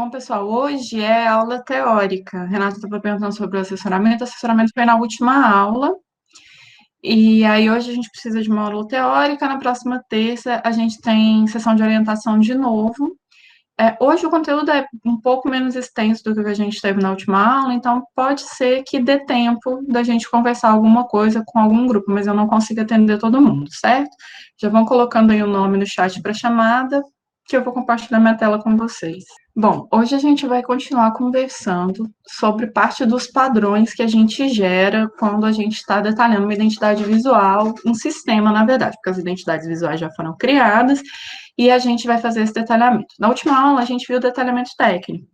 Bom, pessoal, hoje é aula teórica. A Renata estava perguntando sobre o assessoramento. O assessoramento foi na última aula. E aí, hoje a gente precisa de uma aula teórica. Na próxima terça, a gente tem sessão de orientação de novo. Hoje o conteúdo é um pouco menos extenso do que a gente teve na última aula, então pode ser que dê tempo da gente conversar alguma coisa com algum grupo, mas eu não consigo atender todo mundo, certo? Já vão colocando aí o nome no chat para chamada, que eu vou compartilhar minha tela com vocês. Bom, hoje a gente vai continuar conversando sobre parte dos padrões que a gente gera quando a gente está detalhando uma identidade visual, um sistema, na verdade, porque as identidades visuais já foram criadas e a gente vai fazer esse detalhamento. Na última aula, a gente viu o detalhamento técnico.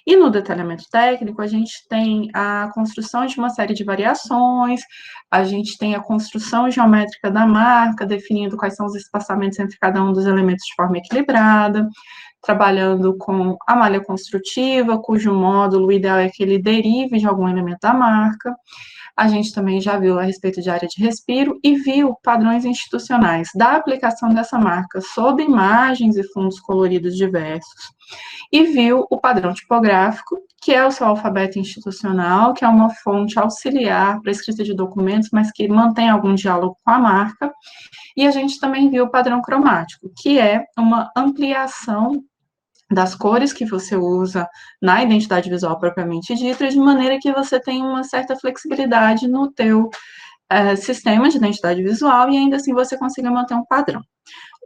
E no detalhamento técnico, a gente tem a construção de uma série de variações, a gente tem a construção geométrica da marca, definindo quais são os espaçamentos entre cada um dos elementos de forma equilibrada, trabalhando com a malha construtiva, cujo módulo, o ideal é que ele derive de algum elemento da marca. A gente também já viu a respeito de área de respiro e viu padrões institucionais da aplicação dessa marca sob imagens e fundos coloridos diversos. E viu o padrão tipográfico, que é o seu alfabeto institucional, que é uma fonte auxiliar para a escrita de documentos, mas que mantém algum diálogo com a marca. E a gente também viu o padrão cromático, que é uma ampliação das cores que você usa na identidade visual propriamente dita, de maneira que você tenha uma certa flexibilidade no teu sistema de identidade visual e ainda assim você consiga manter um padrão.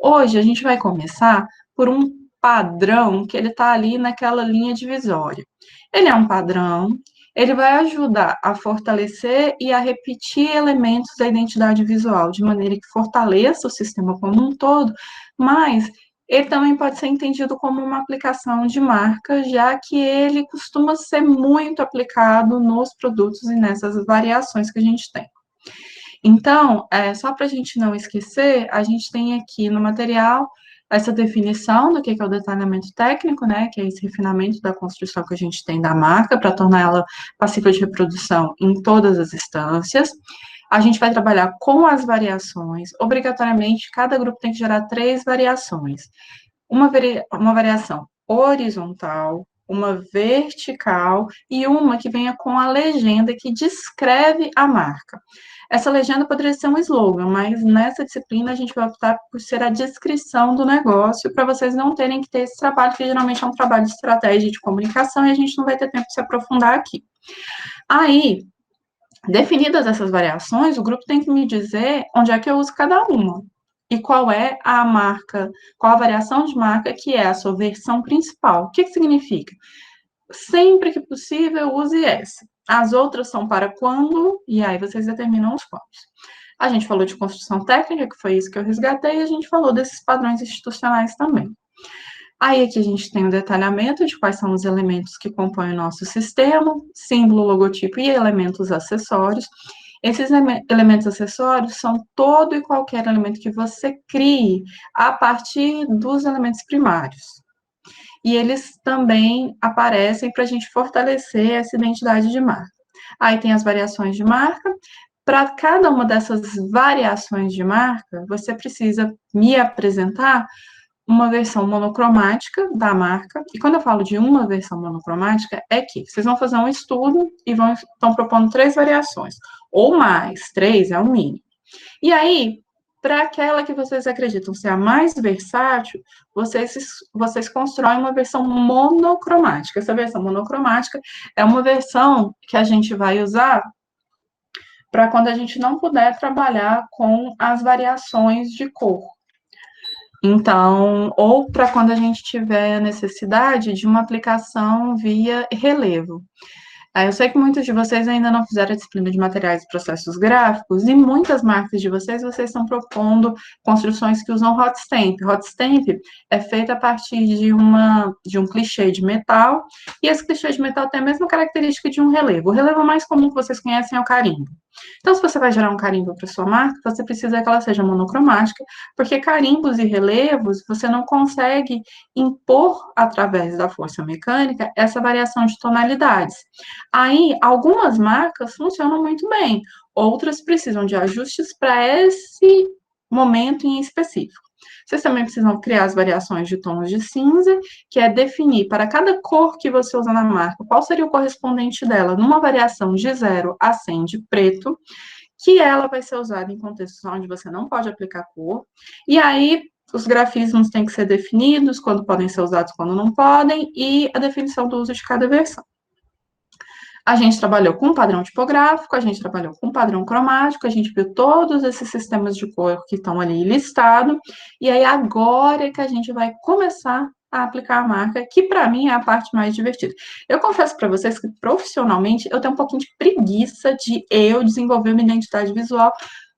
Hoje a gente vai começar por um padrão que ele está ali naquela linha divisória. Ele é um padrão, ele vai ajudar a fortalecer e a repetir elementos da identidade visual, de maneira que fortaleça o sistema como um todo, mas ele também pode ser entendido como uma aplicação de marca, já que ele costuma ser muito aplicado nos produtos e nessas variações que a gente tem. Então, só para a gente não esquecer, a gente tem aqui no material essa definição do que é o detalhamento técnico, né, que é esse refinamento da construção que a gente tem da marca para tornar ela passível de reprodução em todas as instâncias. A gente vai trabalhar com as variações. Obrigatoriamente, cada grupo tem que gerar 3 variações. Uma variação horizontal, uma vertical e uma que venha com a legenda que descreve a marca. Essa legenda poderia ser um slogan, mas nessa disciplina a gente vai optar por ser a descrição do negócio, para vocês não terem que ter esse trabalho, que geralmente é um trabalho de estratégia de comunicação e a gente não vai ter tempo de se aprofundar aqui. Aí, definidas essas variações, o grupo tem que me dizer onde é que eu uso cada uma. E qual é a marca, qual a variação de marca que é a sua versão principal. O que significa? Sempre que possível, use essa. As outras são para quando, e aí vocês determinam os quantos. A gente falou de construção técnica, que foi isso que eu resgatei, e a gente falou desses padrões institucionais também. Aí aqui a gente tem o detalhamento de quais são os elementos que compõem o nosso sistema, símbolo, logotipo e elementos acessórios. Esses elementos acessórios são todo e qualquer elemento que você crie a partir dos elementos primários. E eles também aparecem para a gente fortalecer essa identidade de marca. Aí tem as variações de marca. Para cada uma dessas variações de marca, você precisa me apresentar uma versão monocromática da marca. E quando eu falo de uma versão monocromática, é que vocês vão fazer um estudo e estão propondo 3 variações, ou mais, 3 é o mínimo. E aí, para aquela que vocês acreditam ser a mais versátil, vocês constroem uma versão monocromática. Essa versão monocromática é uma versão que a gente vai usar para quando a gente não puder trabalhar com as variações de cor. Então, ou para quando a gente tiver a necessidade de uma aplicação via relevo. Eu sei que muitos de vocês ainda não fizeram a disciplina de materiais e processos gráficos, e muitas marcas de vocês estão propondo construções que usam hot stamp. Hot stamp é feita a partir de um clichê de metal, e esse clichê de metal tem a mesma característica de um relevo. O relevo mais comum que vocês conhecem é o carimbo. Então, se você vai gerar um carimbo para sua marca, você precisa que ela seja monocromática, porque carimbos e relevos você não consegue impor através da força mecânica essa variação de tonalidades. Aí, algumas marcas funcionam muito bem, outras precisam de ajustes para esse momento em específico. Vocês também precisam criar as variações de tons de cinza, que é definir para cada cor que você usa na marca, qual seria o correspondente dela, numa variação de 0 a 100 de preto, que ela vai ser usada em contextos onde você não pode aplicar cor. E aí, os grafismos têm que ser definidos, quando podem ser usados, quando não podem, e a definição do uso de cada versão. A gente trabalhou com padrão tipográfico, a gente trabalhou com padrão cromático, a gente viu todos esses sistemas de cor que estão ali listados, e aí agora é que a gente vai começar a aplicar a marca, que para mim é a parte mais divertida. Eu confesso para vocês que profissionalmente eu tenho um pouquinho de preguiça de eu desenvolver uma identidade visual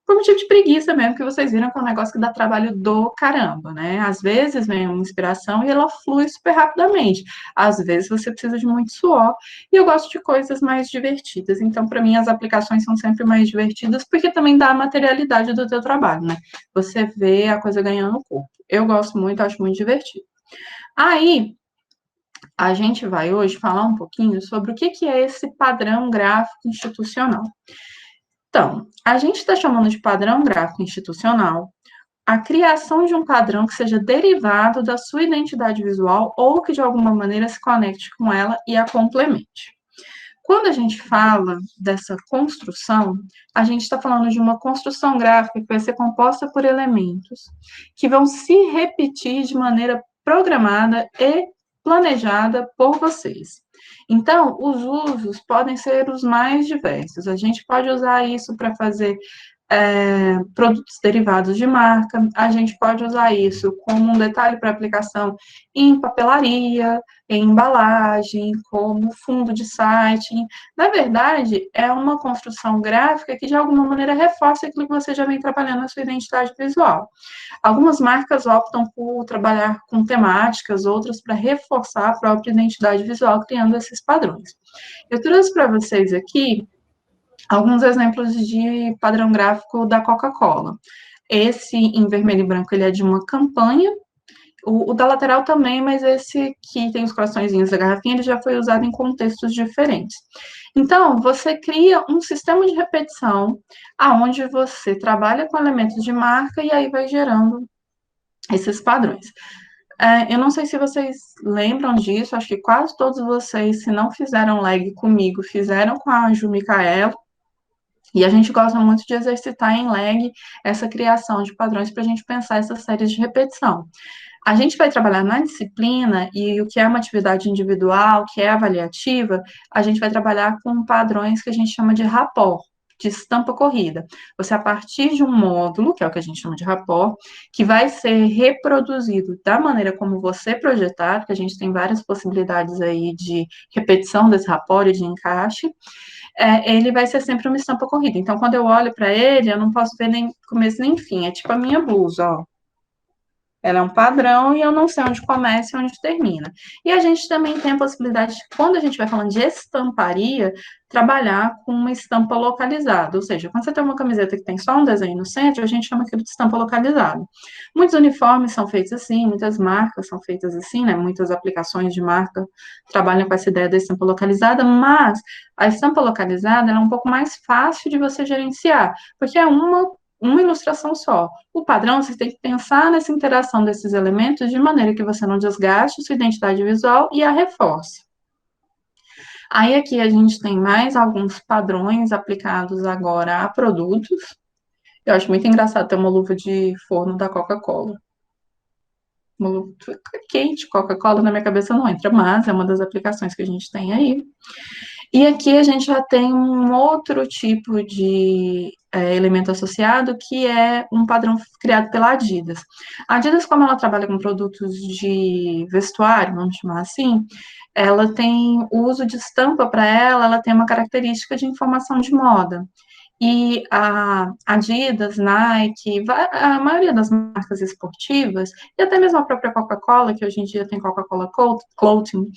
por motivo de preguiça mesmo, que vocês viram que é um negócio que dá trabalho do caramba, né? Às vezes vem uma inspiração e ela flui super rapidamente. Às vezes você precisa de muito suor. E eu gosto de coisas mais divertidas. Então, para mim, as aplicações são sempre mais divertidas, porque também dá a materialidade do teu trabalho, né? Você vê a coisa ganhando corpo. Eu gosto muito, acho muito divertido. Aí, a gente vai hoje falar um pouquinho sobre o que é esse padrão gráfico institucional. Então, a gente está chamando de padrão gráfico institucional a criação de um padrão que seja derivado da sua identidade visual ou que de alguma maneira se conecte com ela e a complemente. Quando a gente fala dessa construção, a gente está falando de uma construção gráfica que vai ser composta por elementos que vão se repetir de maneira programada e planejada por vocês. Então, os usos podem ser os mais diversos. A gente pode usar isso para fazer produtos derivados de marca, a gente pode usar isso como um detalhe para aplicação em papelaria, em embalagem, como fundo de site. Na verdade, é uma construção gráfica que, de alguma maneira, reforça aquilo que você já vem trabalhando na sua identidade visual. Algumas marcas optam por trabalhar com temáticas, outras para reforçar a própria identidade visual, criando esses padrões. Eu trouxe para vocês aqui alguns exemplos de padrão gráfico da Coca-Cola. Esse em vermelho e branco, ele é de uma campanha, o da lateral também, mas esse que tem os coraçõezinhos da garrafinha, ele já foi usado em contextos diferentes. Então, você cria um sistema de repetição, aonde você trabalha com elementos de marca e aí vai gerando esses padrões. Eu não sei se vocês lembram disso, acho que quase todos vocês, se não fizeram lag comigo, fizeram com a Ju Micaela, e a gente gosta muito de exercitar em lag essa criação de padrões para a gente pensar essas séries de repetição. A gente vai trabalhar na disciplina e o que é uma atividade individual, que é avaliativa, a gente vai trabalhar com padrões que a gente chama de rapport, de estampa corrida. Você, a partir de um módulo, que é o que a gente chama de rapport, que vai ser reproduzido da maneira como você projetar, porque a gente tem várias possibilidades aí de repetição desse rapport e de encaixe, ele vai ser sempre uma estampa corrida. Então, quando eu olho para ele, eu não posso ver nem começo nem fim. É tipo a minha blusa, ó. Ela é um padrão e eu não sei onde começa e onde termina. E a gente também tem a possibilidade de, quando a gente vai falando de estamparia, trabalhar com uma estampa localizada. Ou seja, quando você tem uma camiseta que tem só um desenho no centro, a gente chama aquilo de estampa localizada. Muitos uniformes são feitos assim, muitas marcas são feitas assim, né? Muitas aplicações de marca trabalham com essa ideia da estampa localizada, mas a estampa localizada é um pouco mais fácil de você gerenciar, porque é uma ilustração só. O padrão, você tem que pensar nessa interação desses elementos de maneira que você não desgaste sua identidade visual e a reforce. Aí aqui a gente tem mais alguns padrões aplicados agora a produtos. Eu acho muito engraçado ter uma luva de forno da Coca-Cola. Uma luva quente, Coca-Cola na minha cabeça não entra, mas é uma das aplicações que a gente tem aí. E aqui a gente já tem um outro tipo de elemento associado, que é um padrão criado pela Adidas. A Adidas, como ela trabalha com produtos de vestuário, vamos chamar assim, ela tem o uso de estampa para ela tem uma característica de informação de moda. E a Adidas, Nike, a maioria das marcas esportivas, e até mesmo a própria Coca-Cola, que hoje em dia tem Coca-Cola Clothing,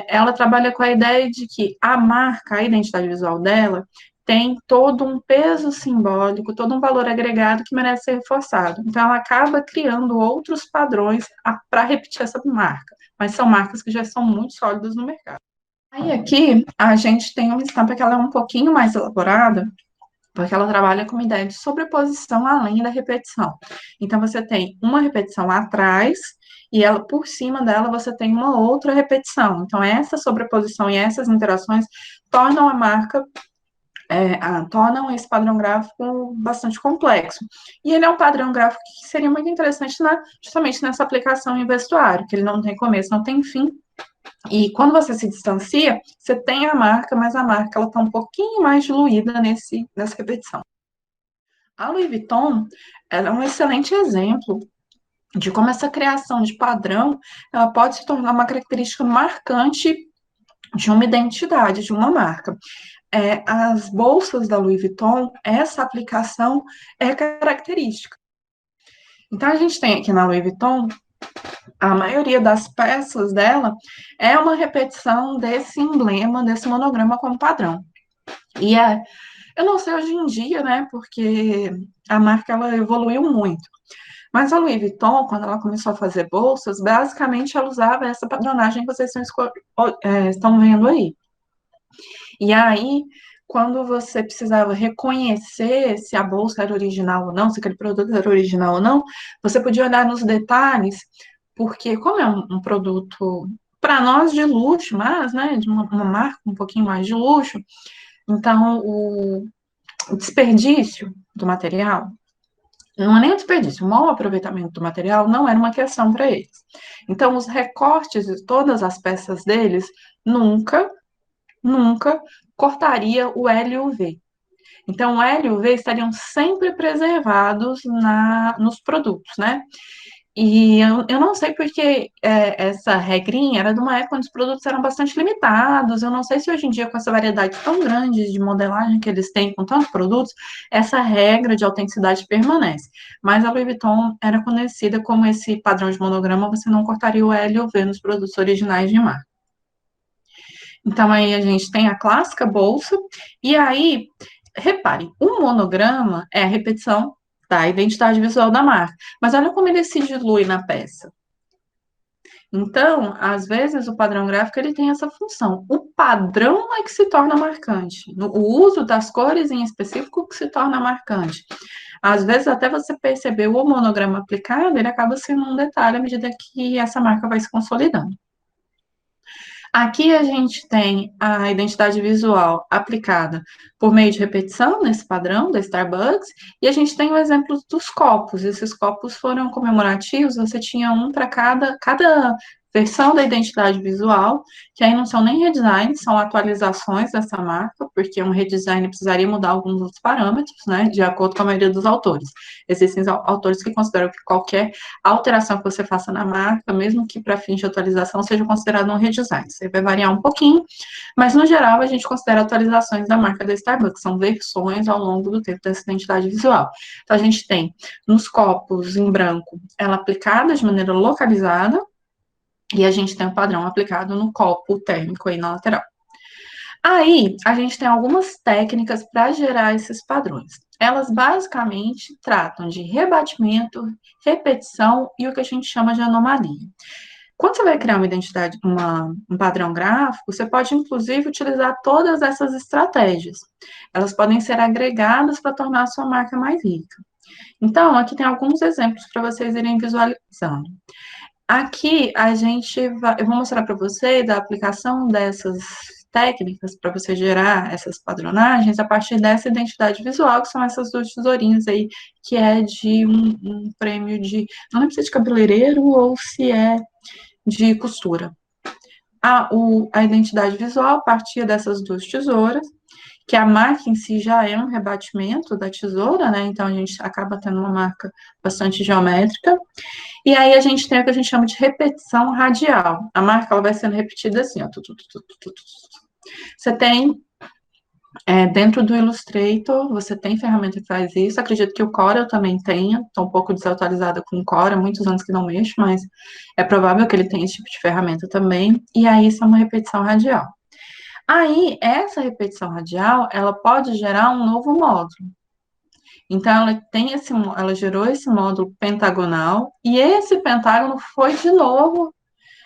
ela trabalha com a ideia de que a marca, a identidade visual dela, tem todo um peso simbólico, todo um valor agregado que merece ser reforçado. Então, ela acaba criando outros padrões para repetir essa marca, mas são marcas que já são muito sólidas no mercado. Aí, aqui, a gente tem uma estampa que ela é um pouquinho mais elaborada, porque ela trabalha com uma ideia de sobreposição além da repetição. Então, você tem uma repetição atrás e ela por cima dela você tem uma outra repetição. Então, essa sobreposição e essas interações tornam a marca, tornam esse padrão gráfico bastante complexo. E ele é um padrão gráfico que seria muito interessante justamente nessa aplicação em vestuário, que ele não tem começo, não tem fim, e quando você se distancia, você tem a marca, mas a marca ela está um pouquinho mais diluída nessa repetição. A Louis Vuitton, ela é um excelente exemplo de como essa criação de padrão, ela pode se tornar uma característica marcante de uma identidade, de uma marca. As bolsas da Louis Vuitton, essa aplicação é característica. Então, a gente tem aqui na Louis Vuitton, a maioria das peças dela é uma repetição desse emblema, desse monograma como padrão. E eu não sei hoje em dia, né, porque a marca ela evoluiu muito. Mas a Louis Vuitton, quando ela começou a fazer bolsas, basicamente ela usava essa padronagem que vocês estão vendo aí. E aí, quando você precisava reconhecer se a bolsa era original ou não, se aquele produto era original ou não, você podia olhar nos detalhes, porque como é um produto para nós de luxo, mas, né, de uma marca um pouquinho mais de luxo, então o desperdício do material não é nem o desperdício, o mau aproveitamento do material não era uma questão para eles. Então, os recortes de todas as peças deles nunca cortaria o L e o V. Então, o L e o V estariam sempre preservados nos produtos, né? E eu não sei porque essa regrinha era de uma época onde os produtos eram bastante limitados. Eu não sei se hoje em dia, com essa variedade tão grande de modelagem que eles têm com tantos produtos, essa regra de autenticidade permanece. Mas a Louis Vuitton era conhecida como esse padrão de monograma, você não cortaria o L e o V nos produtos originais de marca. Então, aí a gente tem a clássica bolsa, e aí, repare, o monograma é a repetição da identidade visual da marca. Mas olha como ele se dilui na peça. Então, às vezes, o padrão gráfico ele tem essa função. O padrão é que se torna marcante. O uso das cores em específico que se torna marcante. Às vezes, até você perceber o monograma aplicado, ele acaba sendo um detalhe à medida que essa marca vai se consolidando. Aqui a gente tem a identidade visual aplicada por meio de repetição, nesse padrão da Starbucks, e a gente tem o exemplo dos copos. Esses copos foram comemorativos, você tinha um para cada versão da identidade visual, que aí não são nem redesigns, são atualizações dessa marca, porque um redesign precisaria mudar alguns outros parâmetros, né, de acordo com a maioria dos autores. Existem autores que consideram que qualquer alteração que você faça na marca, mesmo que para fins de atualização, seja considerado um redesign. Você vai variar um pouquinho, mas no geral a gente considera atualizações da marca da Starbucks, são versões ao longo do tempo dessa identidade visual. Então a gente tem nos copos em branco, ela aplicada de maneira localizada, e a gente tem o padrão aplicado no copo térmico aí na lateral. Aí, a gente tem algumas técnicas para gerar esses padrões. Elas basicamente tratam de rebatimento, repetição e o que a gente chama de anomalia. Quando você vai criar uma identidade, um padrão gráfico, você pode, inclusive, utilizar todas essas estratégias. Elas podem ser agregadas para tornar a sua marca mais rica. Então, aqui tem alguns exemplos para vocês irem visualizando. Aqui eu vou mostrar para vocês a aplicação dessas técnicas para você gerar essas padronagens a partir dessa identidade visual, que são essas duas tesourinhas aí, que é de um prêmio de, não lembro se é de cabeleireiro ou se é de costura. A identidade visual partia dessas duas tesouras, que a marca em si já é um rebatimento da tesoura, né? Então a gente acaba tendo uma marca bastante geométrica. E aí a gente tem o que a gente chama de repetição radial. A marca ela vai sendo repetida assim, ó. Você tem dentro do Illustrator, você tem ferramenta que faz isso. Acredito que o Cora eu também tenha. Estou um pouco desatualizada com o Cora, muitos anos que não mexo, mas é provável que ele tenha esse tipo de ferramenta também. E aí isso é uma repetição radial. Aí, essa repetição radial, ela pode gerar um novo módulo. Então, ela gerou esse módulo pentagonal, e esse pentágono foi de novo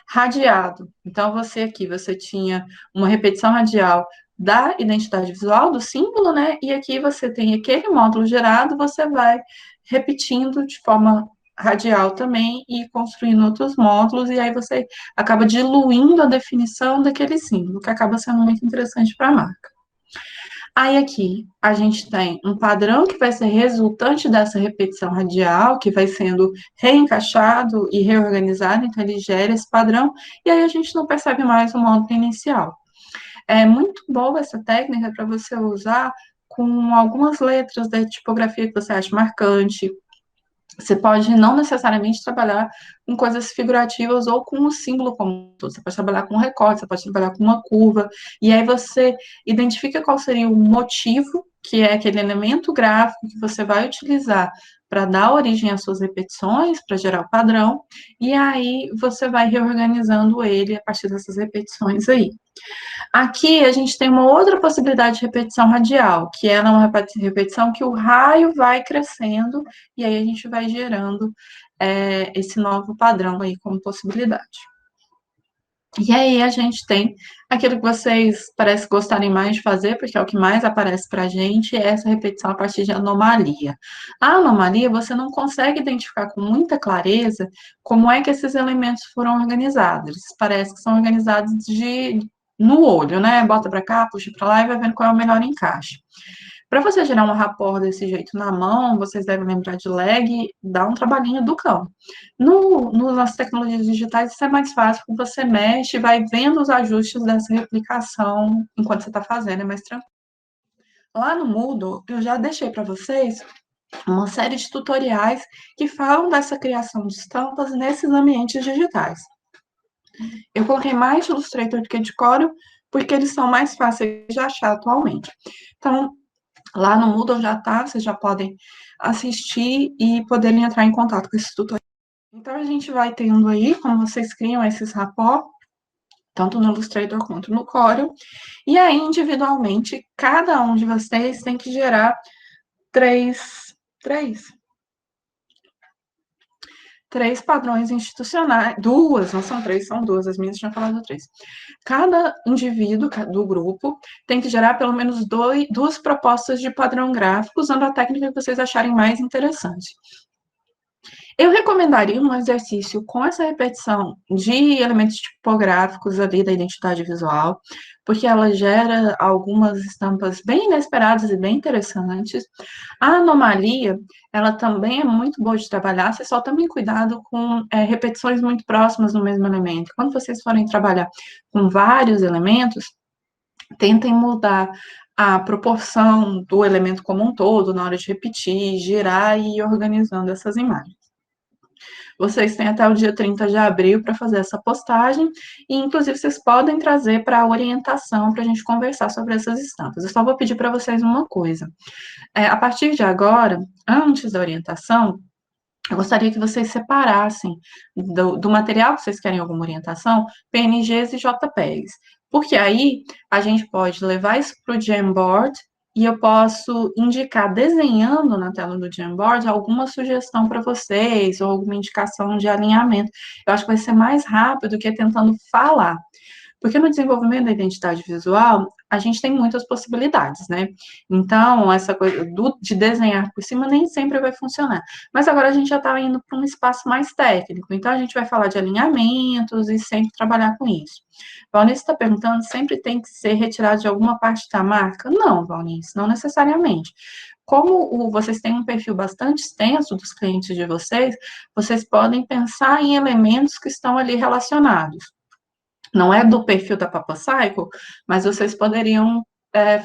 radiado. Então, você tinha uma repetição radial da identidade visual, do símbolo, né? E aqui você tem aquele módulo gerado, você vai repetindo de forma radial também e construindo outros módulos, e aí você acaba diluindo a definição daquele símbolo, que acaba sendo muito interessante para a marca. Aí aqui a gente tem um padrão que vai ser resultante dessa repetição radial, que vai sendo reencaixado e reorganizado, então ele gera esse padrão, e aí a gente não percebe mais o módulo inicial. É muito boa essa técnica para você usar com algumas letras da tipografia que você acha marcante. Você pode não necessariamente trabalhar com coisas figurativas ou com o símbolo como um todo. Você pode trabalhar com um recorte, você pode trabalhar com uma curva, e aí você identifica qual seria o motivo, que é aquele elemento gráfico que você vai utilizar para dar origem às suas repetições, para gerar o padrão, e aí você vai reorganizando ele a partir dessas repetições aí. Aqui a gente tem uma outra possibilidade de repetição radial, que é uma repetição que o raio vai crescendo e aí a gente vai gerando esse novo padrão aí como possibilidade. E aí a gente tem aquilo que vocês parecem gostarem mais de fazer, porque é o que mais aparece para a gente, é essa repetição a partir de anomalia. A anomalia você não consegue identificar com muita clareza como é que esses elementos foram organizados. Eles parecem que são organizados no olho, né? Bota para cá, puxa para lá e vai vendo qual é o melhor encaixe. Para você gerar um rapport desse jeito na mão, vocês devem lembrar de lag, dá um trabalhinho do cão. Nas tecnologias digitais, isso é mais fácil, você mexe e vai vendo os ajustes dessa replicação enquanto você está fazendo, é mais tranquilo. Lá no Moodle, eu já deixei para vocês uma série de tutoriais que falam dessa criação de estampas nesses ambientes digitais. Eu coloquei mais de Illustrator do que de Corel, porque eles são mais fáceis de achar atualmente. Então, lá no Moodle já tá, vocês já podem assistir e poderem entrar em contato com esses tutoriais. Então, a gente vai tendo aí como vocês criam esses rapó, tanto no Illustrator quanto no Corel. E aí, individualmente, cada um de vocês tem que gerar três três padrões institucionais, duas, não são três, são duas, as minhas tinham falado três. Cada indivíduo do grupo tem que gerar pelo menos duas propostas de padrão gráfico, usando a técnica que vocês acharem mais interessante. Eu recomendaria um exercício com essa repetição de elementos tipográficos ali da identidade visual, porque ela gera algumas estampas bem inesperadas e bem interessantes. A anomalia, ela também é muito boa de trabalhar, você só tome cuidado com repetições muito próximas do mesmo elemento. Quando vocês forem trabalhar com vários elementos, tentem mudar a proporção do elemento como um todo na hora de repetir, girar e ir organizando essas imagens. Vocês têm até o dia 30 de abril para fazer essa postagem, e inclusive vocês podem trazer para a orientação para a gente conversar sobre essas estampas. Eu só vou pedir para vocês uma coisa. A partir de agora, antes da orientação, eu gostaria que vocês separassem do material que vocês querem alguma orientação, PNGs e JPEGs. Porque aí a gente pode levar isso para o Jamboard e eu posso indicar, desenhando na tela do Jamboard, alguma sugestão para vocês ou alguma indicação de alinhamento. Eu acho que vai ser mais rápido do que tentando falar. Porque no desenvolvimento da identidade visual, a gente tem muitas possibilidades, né? Então, essa coisa de desenhar por cima nem sempre vai funcionar. Mas agora a gente já está indo para um espaço mais técnico, então a gente vai falar de alinhamentos e sempre trabalhar com isso. Valnice está perguntando, sempre tem que ser retirado de alguma parte da marca? Não, Valnice, não necessariamente. Como vocês têm um perfil bastante extenso dos clientes de vocês, vocês podem pensar em elementos que estão ali relacionados. Não é do perfil da Papa Cycle, mas vocês poderiam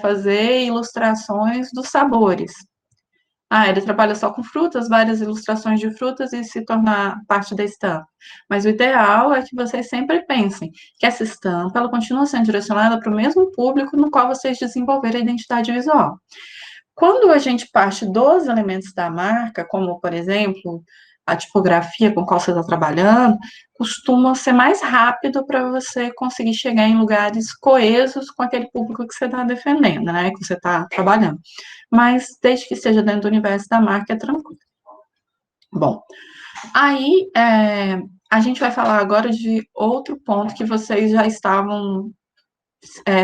fazer ilustrações dos sabores. Ah, ele trabalha só com frutas, várias ilustrações de frutas e se tornar parte da estampa. Mas o ideal é que vocês sempre pensem que essa estampa ela continua sendo direcionada para o mesmo público no qual vocês desenvolveram a identidade visual. Quando a gente parte dos elementos da marca, como, por exemplo, a tipografia com qual você está trabalhando, costuma ser mais rápido para você conseguir chegar em lugares coesos com aquele público que você está defendendo, né, que você está trabalhando. Mas, desde que esteja dentro do universo da marca, é tranquilo. Bom, aí a gente vai falar agora de outro ponto que vocês já estavam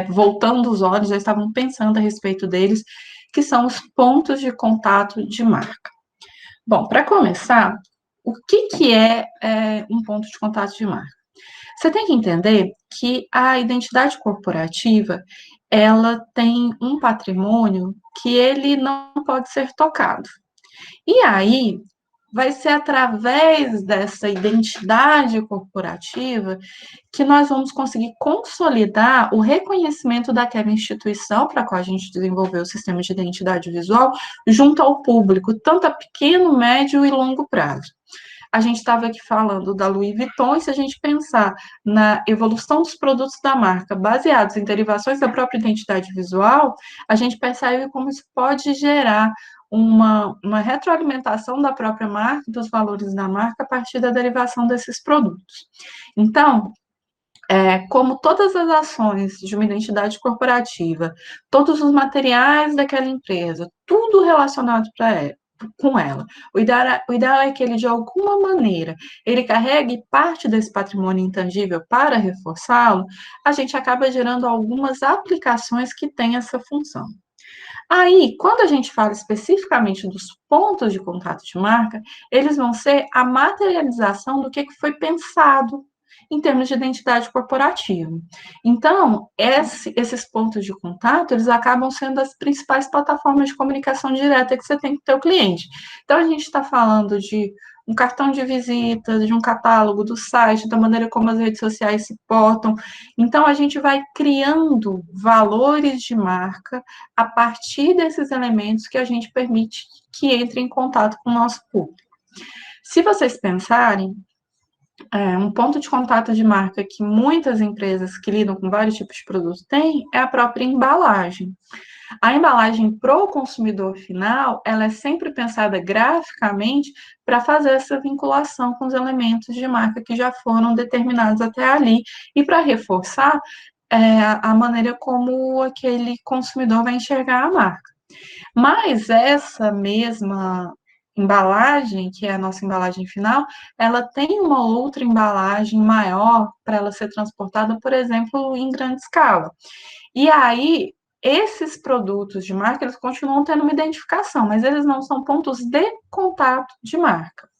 voltando os olhos, já estavam pensando a respeito deles, que são os pontos de contato de marca. Bom, para começar, o que é um ponto de contato de marca? Você tem que entender que a identidade corporativa, ela tem um patrimônio que ele não pode ser tocado. E aí, vai ser através dessa identidade corporativa que nós vamos conseguir consolidar o reconhecimento daquela instituição para a qual a gente desenvolveu o sistema de identidade visual junto ao público, tanto a pequeno, médio e longo prazo. A gente estava aqui falando da Louis Vuitton, e se a gente pensar na evolução dos produtos da marca, baseados em derivações da própria identidade visual, a gente percebe como isso pode gerar uma retroalimentação da própria marca, dos valores da marca, a partir da derivação desses produtos. Então, como todas as ações de uma identidade corporativa, todos os materiais daquela empresa, tudo relacionado com ela. O ideal é que ele, de alguma maneira, ele carregue parte desse patrimônio intangível para reforçá-lo, a gente acaba gerando algumas aplicações que têm essa função. Aí, quando a gente fala especificamente dos pontos de contato de marca, eles vão ser a materialização do que foi pensado em termos de identidade corporativa. Então, esses pontos de contato, eles acabam sendo as principais plataformas de comunicação direta que você tem com o teu cliente. Então, a gente está falando de um cartão de visitas, de um catálogo, do site, da maneira como as redes sociais se portam. Então, a gente vai criando valores de marca a partir desses elementos que a gente permite que entre em contato com o nosso público. Se vocês pensarem, um ponto de contato de marca que muitas empresas que lidam com vários tipos de produtos têm é a própria embalagem. A embalagem para o consumidor final, ela é sempre pensada graficamente para fazer essa vinculação com os elementos de marca que já foram determinados até ali e para reforçar a maneira como aquele consumidor vai enxergar a marca. Mas essa mesma embalagem, que é a nossa embalagem final, ela tem uma outra embalagem maior para ela ser transportada, por exemplo, em grande escala. E aí, esses produtos de marca, eles continuam tendo uma identificação, mas eles não são pontos de contato de marca.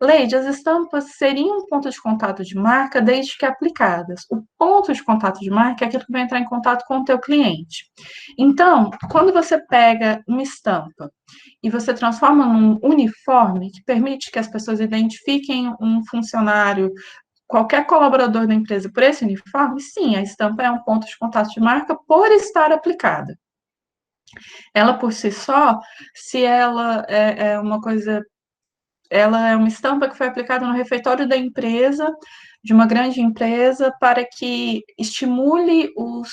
Leide, as estampas seriam um ponto de contato de marca desde que aplicadas. O ponto de contato de marca é aquilo que vai entrar em contato com o teu cliente. Então, quando você pega uma estampa e você transforma num uniforme que permite que as pessoas identifiquem um funcionário, qualquer colaborador da empresa por esse uniforme, sim, a estampa é um ponto de contato de marca por estar aplicada. Ela por si só, se ela é uma coisa, ela é uma estampa que foi aplicada no refeitório da empresa, de uma grande empresa, para que estimule os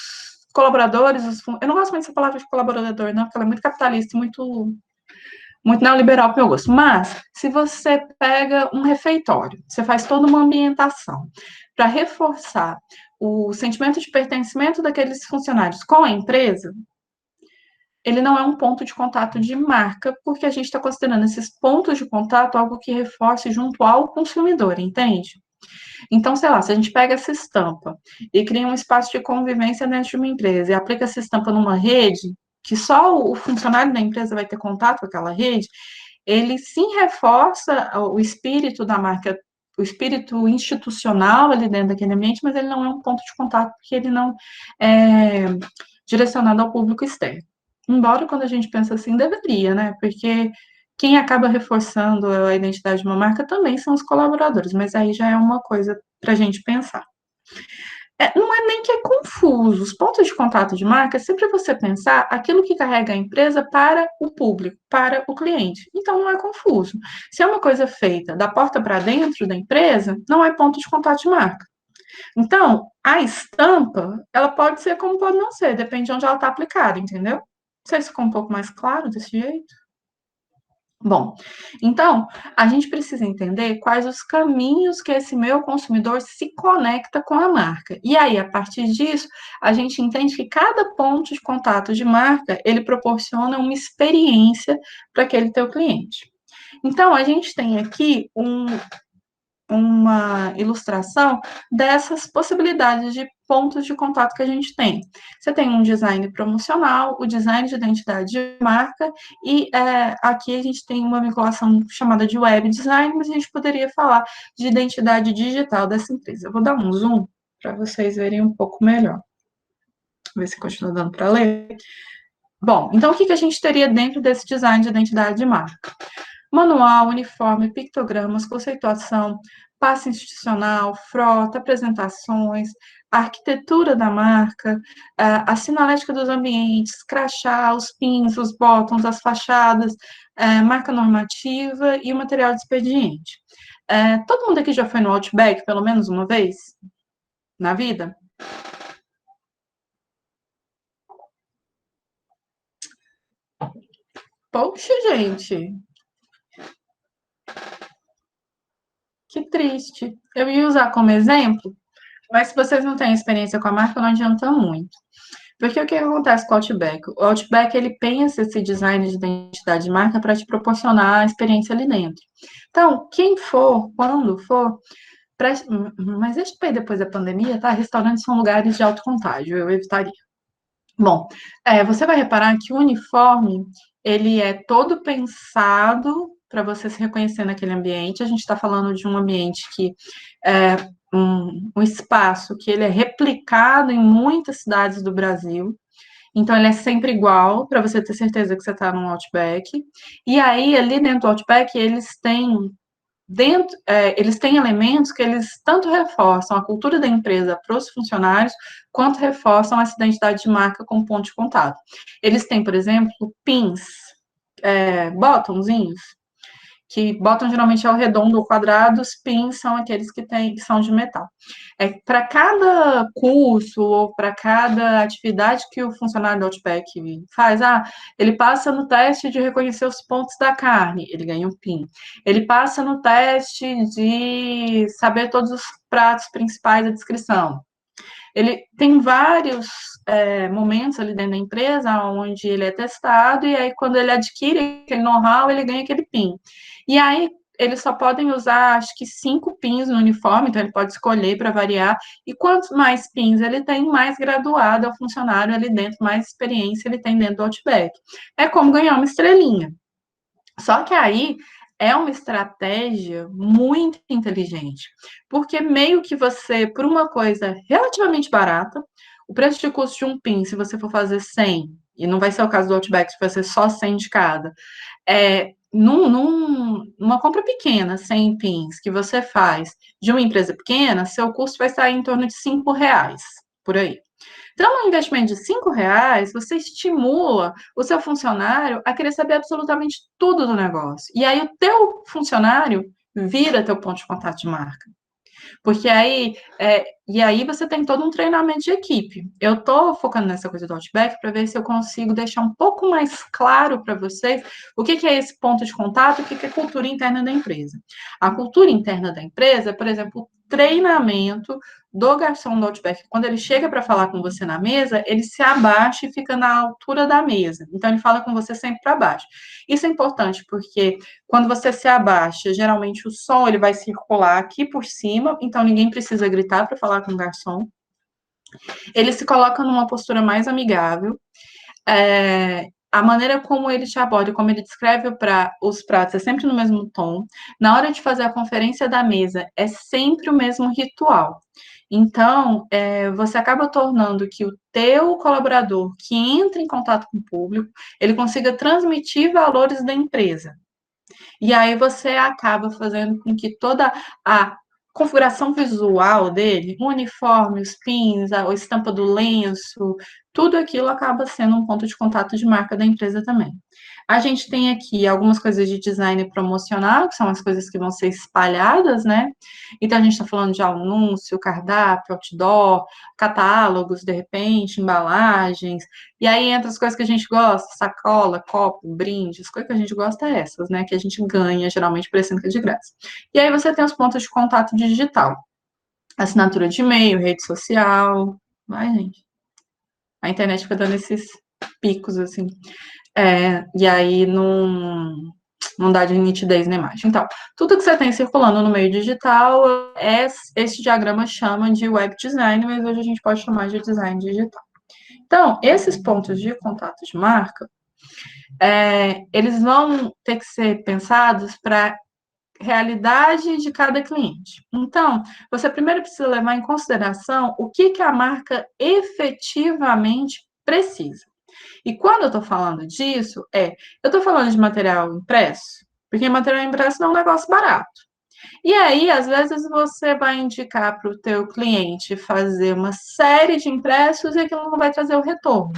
colaboradores, eu não gosto muito dessa palavra de colaborador, não, porque ela é muito capitalista, muito neoliberal para o meu gosto. Mas, se você pega um refeitório, você faz toda uma ambientação para reforçar o sentimento de pertencimento daqueles funcionários com a empresa, ele não é um ponto de contato de marca, porque a gente está considerando esses pontos de contato algo que reforce junto ao consumidor, entende? Então, sei lá, se a gente pega essa estampa e cria um espaço de convivência dentro de uma empresa e aplica essa estampa numa rede, que só o funcionário da empresa vai ter contato com aquela rede, ele sim reforça o espírito da marca, o espírito institucional ali dentro daquele ambiente, mas ele não é um ponto de contato, porque ele não é direcionado ao público externo. Embora, quando a gente pensa assim, deveria, né? Porque quem acaba reforçando a identidade de uma marca também são os colaboradores, mas aí já é uma coisa para a gente pensar. Não é nem que é confuso. Os pontos de contato de marca é sempre você pensar aquilo que carrega a empresa para o público, para o cliente. Então, não é confuso. Se é uma coisa feita da porta para dentro da empresa, não é ponto de contato de marca. Então, a estampa, ela pode ser como pode não ser, depende de onde ela está aplicada, entendeu? Não sei se ficou um pouco mais claro desse jeito. Bom, então, a gente precisa entender quais os caminhos que esse meu consumidor se conecta com a marca. E aí, a partir disso, a gente entende que cada ponto de contato de marca, ele proporciona uma experiência para aquele teu cliente. Então, a gente tem aqui uma ilustração dessas possibilidades de pontos de contato que a gente tem. Você tem um design promocional, o design de identidade de marca, e aqui a gente tem uma vinculação chamada de web design, mas a gente poderia falar de identidade digital dessa empresa. Eu vou dar um zoom para vocês verem um pouco melhor. Ver se continua dando para ler. Bom, então o que a gente teria dentro desse design de identidade de marca? Manual, uniforme, pictogramas, conceituação, passe institucional, frota, apresentações, arquitetura da marca, a sinalética dos ambientes, crachá, os pins, os botões, as fachadas, marca normativa e o material de expediente. Todo mundo aqui já foi no Outback pelo menos uma vez na vida? Poxa, gente, que triste. Eu ia usar como exemplo, mas se vocês não têm experiência com a marca, não adianta muito. Porque o que acontece com o Outback? O Outback, ele pensa esse design de identidade de marca para te proporcionar a experiência ali dentro. Então, quem for, quando for, preste... mas deixa para ir depois da pandemia, tá? Restaurantes são lugares de alto contágio, eu evitaria. Bom, você vai reparar que o uniforme, ele é todo pensado para você se reconhecer naquele ambiente. A gente está falando de um ambiente que é um espaço que ele é replicado em muitas cidades do Brasil. Então, ele é sempre igual, para você ter certeza que você está num Outback. E aí, ali dentro do Outback, eles têm elementos que eles tanto reforçam a cultura da empresa para os funcionários, quanto reforçam essa identidade de marca como ponto de contato. Eles têm, por exemplo, pins, botãozinhos, que bottom geralmente é o redondo ou quadrado, os pins são aqueles que são de metal. Para cada curso ou para cada atividade que o funcionário do Outback faz, ele passa no teste de reconhecer os pontos da carne, ele ganha um pin. Ele passa no teste de saber todos os pratos principais da descrição. Ele tem vários momentos ali dentro da empresa onde ele é testado, e aí quando ele adquire aquele know-how, ele ganha aquele PIN. E aí eles só podem usar, acho que 5 pins no uniforme, então ele pode escolher para variar, e quantos mais pins ele tem, mais graduado é o funcionário ali dentro, mais experiência ele tem dentro do Outback. É como ganhar uma estrelinha. Só que aí é uma estratégia muito inteligente, porque meio que você, por uma coisa relativamente barata, o preço de custo de um PIN, se você for fazer 100, e não vai ser o caso do Outback, se vai ser só 100 de cada, numa compra pequena, 100 PINs, que você faz de uma empresa pequena, seu custo vai estar em torno de R$ 5, por aí. Então, um investimento de R$ 5, você estimula o seu funcionário a querer saber absolutamente tudo do negócio. E aí, o teu funcionário vira teu ponto de contato de marca. Porque aí, e aí você tem todo um treinamento de equipe. Eu estou focando nessa coisa do Outback para ver se eu consigo deixar um pouco mais claro para vocês o que é esse ponto de contato, o que é cultura interna da empresa. A cultura interna da empresa, por exemplo, o treinamento do garçom do Outback. Quando ele chega para falar com você na mesa, ele se abaixa e fica na altura da mesa. Então, ele fala com você sempre para baixo. Isso é importante porque quando você se abaixa, geralmente o som ele vai circular aqui por cima, então ninguém precisa gritar para falar com o garçom. Ele se coloca numa postura mais amigável. A maneira como ele te aborda, como ele descreve os pratos, é sempre no mesmo tom. Na hora de fazer a conferência da mesa, é sempre o mesmo ritual. Então, você acaba tornando que o teu colaborador que entra em contato com o público, ele consiga transmitir valores da empresa. E aí você acaba fazendo com que toda a configuração visual dele, o uniforme, os pins, a estampa do lenço, tudo aquilo acaba sendo um ponto de contato de marca da empresa também. A gente tem aqui algumas coisas de design promocional, que são as coisas que vão ser espalhadas, né? Então, a gente está falando de anúncio, cardápio, outdoor, catálogos, de repente, embalagens. E aí entra as coisas que a gente gosta, sacola, copo, brinde, as coisas que a gente gosta é essas, né? Que a gente ganha, geralmente, parecendo que é de graça. E aí você tem os pontos de contato digital. Assinatura de e-mail, rede social. Vai, gente. A internet fica dando esses picos, assim. E aí, não. não dá de nitidez na imagem. Então, tudo que você tem circulando no meio digital, esse diagrama chama de web design, mas hoje a gente pode chamar de design digital. Então, esses pontos de contato de marca, eles vão ter que ser pensados para realidade de cada cliente. Então, você primeiro precisa levar em consideração o que a marca efetivamente precisa. E quando eu estou falando disso, eu estou falando de material impresso, porque material impresso não é um negócio barato. E aí, às vezes, você vai indicar para o teu cliente fazer uma série de impressos e aquilo não vai trazer o retorno.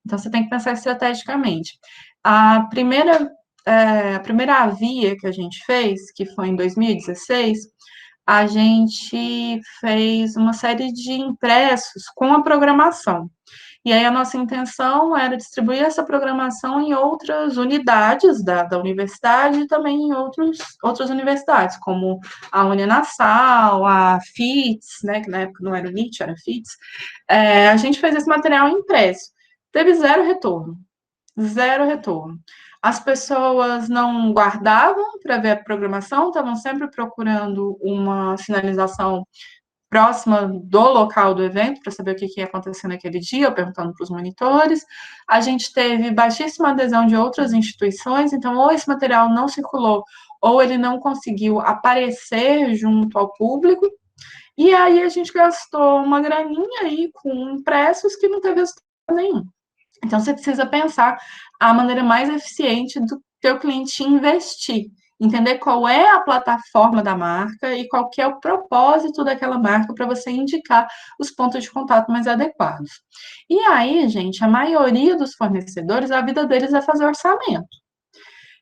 Então, você tem que pensar estrategicamente. A primeira, a primeira via que a gente fez, que foi em 2016, a gente fez uma série de impressos com a programação. E aí a nossa intenção era distribuir essa programação em outras unidades da universidade e também em outras universidades, como a Uninassal, a FITS, né, que na época não era o NIT, era a FITS. A gente fez esse material impresso. Teve zero retorno. Zero retorno. As pessoas não guardavam para ver a programação, estavam sempre procurando uma sinalização próxima do local do evento, para saber o que ia acontecer naquele dia, perguntando para os monitores. A gente teve baixíssima adesão de outras instituições, então, ou esse material não circulou, ou ele não conseguiu aparecer junto ao público, e aí a gente gastou uma graninha aí com impressos que não teve resultado nenhum. Então, você precisa pensar a maneira mais eficiente do teu cliente investir. Entender qual é a plataforma da marca e qual que é o propósito daquela marca para você indicar os pontos de contato mais adequados. E aí, gente, a maioria dos fornecedores, a vida deles é fazer orçamento.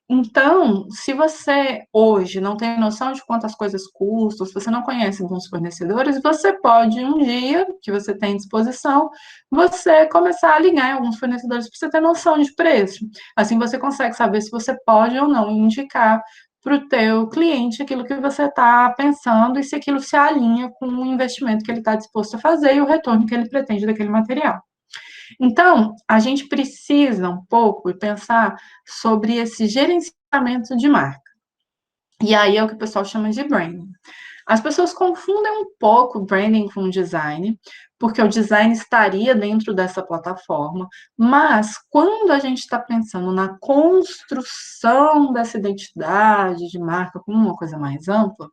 Então, se você hoje não tem noção de quantas coisas custam, se você não conhece alguns fornecedores, você pode, um dia que você tem disposição, você começar a ligar em alguns fornecedores para você ter noção de preço. Assim você consegue saber se você pode ou não indicar para o teu cliente aquilo que você está pensando e se aquilo se alinha com o investimento que ele está disposto a fazer e o retorno que ele pretende daquele material. Então, a gente precisa um pouco pensar sobre esse gerenciamento de marca. E aí é o que o pessoal chama de branding. As pessoas confundem um pouco o branding com o design, porque o design estaria dentro dessa plataforma, mas quando a gente está pensando na construção dessa identidade de marca como uma coisa mais ampla,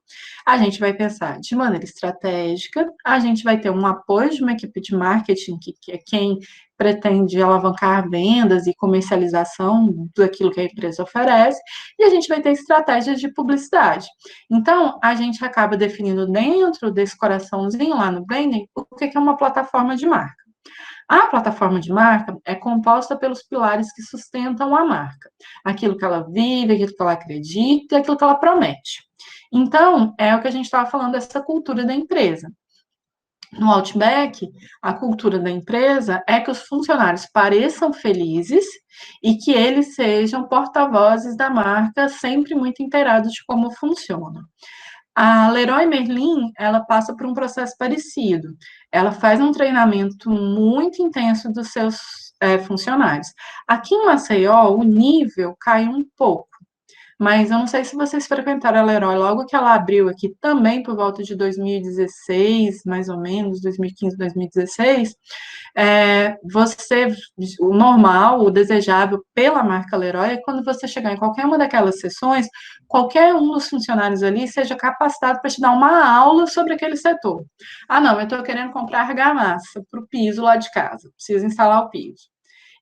a gente vai pensar de maneira estratégica, a gente vai ter um apoio de uma equipe de marketing, que é quem pretende alavancar vendas e comercialização daquilo que a empresa oferece, e a gente vai ter estratégias de publicidade. Então, a gente acaba definindo dentro desse coraçãozinho lá no branding o que é uma plataforma de marca. A plataforma de marca é composta pelos pilares que sustentam a marca. Aquilo que ela vive, aquilo que ela acredita e aquilo que ela promete. Então, é o que a gente estava falando dessa cultura da empresa. No Outback, a cultura da empresa é que os funcionários pareçam felizes e que eles sejam porta-vozes da marca, sempre muito inteirados de como funciona. A Leroy Merlin, ela passa por um processo parecido. Ela faz um treinamento muito intenso dos seus funcionários. Aqui em Maceió, o nível cai um pouco. Mas eu não sei se vocês frequentaram a Leroy logo que ela abriu aqui, também por volta de 2016, mais ou menos, 2015, 2016. O normal, o desejável pela marca Leroy é quando você chegar em qualquer uma daquelas sessões, qualquer um dos funcionários ali seja capacitado para te dar uma aula sobre aquele setor. Ah, não, eu estou querendo comprar argamassa para o piso lá de casa, preciso instalar o piso.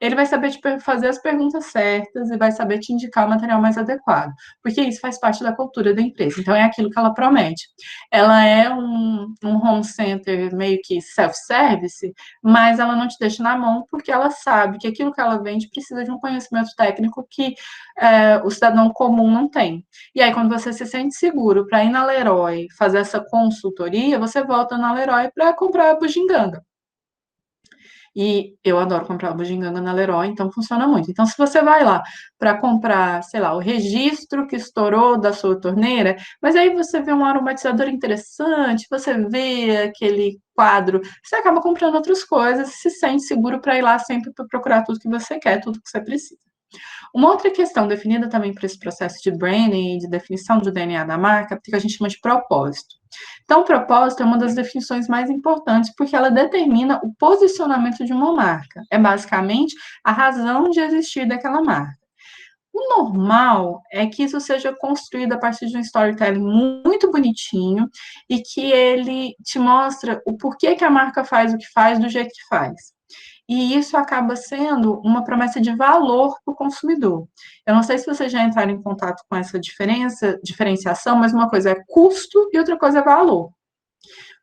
Ele vai saber te fazer as perguntas certas e vai saber te indicar o material mais adequado, porque isso faz parte da cultura da empresa. Então, é aquilo que ela promete. Ela é um home center meio que self-service, mas ela não te deixa na mão, porque ela sabe que aquilo que ela vende precisa de um conhecimento técnico que o cidadão comum não tem. E aí, quando você se sente seguro para ir na Leroy fazer essa consultoria, você volta na Leroy para comprar a bugiganga. E eu adoro comprar bugiganga na Leroy, então funciona muito. Então, se você vai lá para comprar, sei lá, o registro que estourou da sua torneira, mas aí você vê um aromatizador interessante, você vê aquele quadro, você acaba comprando outras coisas, se sente seguro para ir lá sempre para procurar tudo que você quer, tudo que você precisa. Uma outra questão definida também para esse processo de branding e de definição do DNA da marca, que a gente chama de propósito. Então, o propósito é uma das definições mais importantes, porque ela determina o posicionamento de uma marca. É basicamente a razão de existir daquela marca. O normal é que isso seja construído a partir de um storytelling muito bonitinho e que ele te mostra o porquê que a marca faz o que faz do jeito que faz. E isso acaba sendo uma promessa de valor para o consumidor. Eu não sei se vocês já entraram em contato com essa diferenciação, mas uma coisa é custo e outra coisa é valor.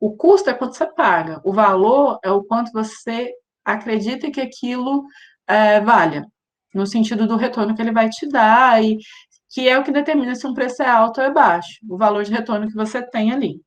O custo é quanto você paga, o valor é o quanto você acredita que aquilo valha, no sentido do retorno que ele vai te dar, e que é o que determina se um preço é alto ou é baixo, o valor de retorno que você tem ali.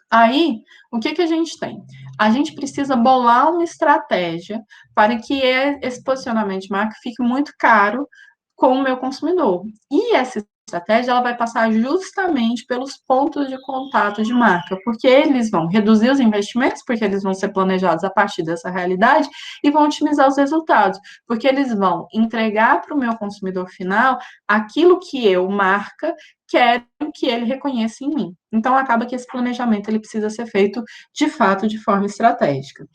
Aí, o que a gente tem? A gente precisa bolar uma estratégia para que esse posicionamento de marca fique muito caro com o meu consumidor. E essa estratégia ela vai passar justamente pelos pontos de contato de marca, porque eles vão reduzir os investimentos, porque eles vão ser planejados a partir dessa realidade e vão otimizar os resultados, porque eles vão entregar para o meu consumidor final aquilo que eu, marca, quero que ele reconheça em mim. Então, acaba que esse planejamento ele precisa ser feito, de fato, de forma estratégica.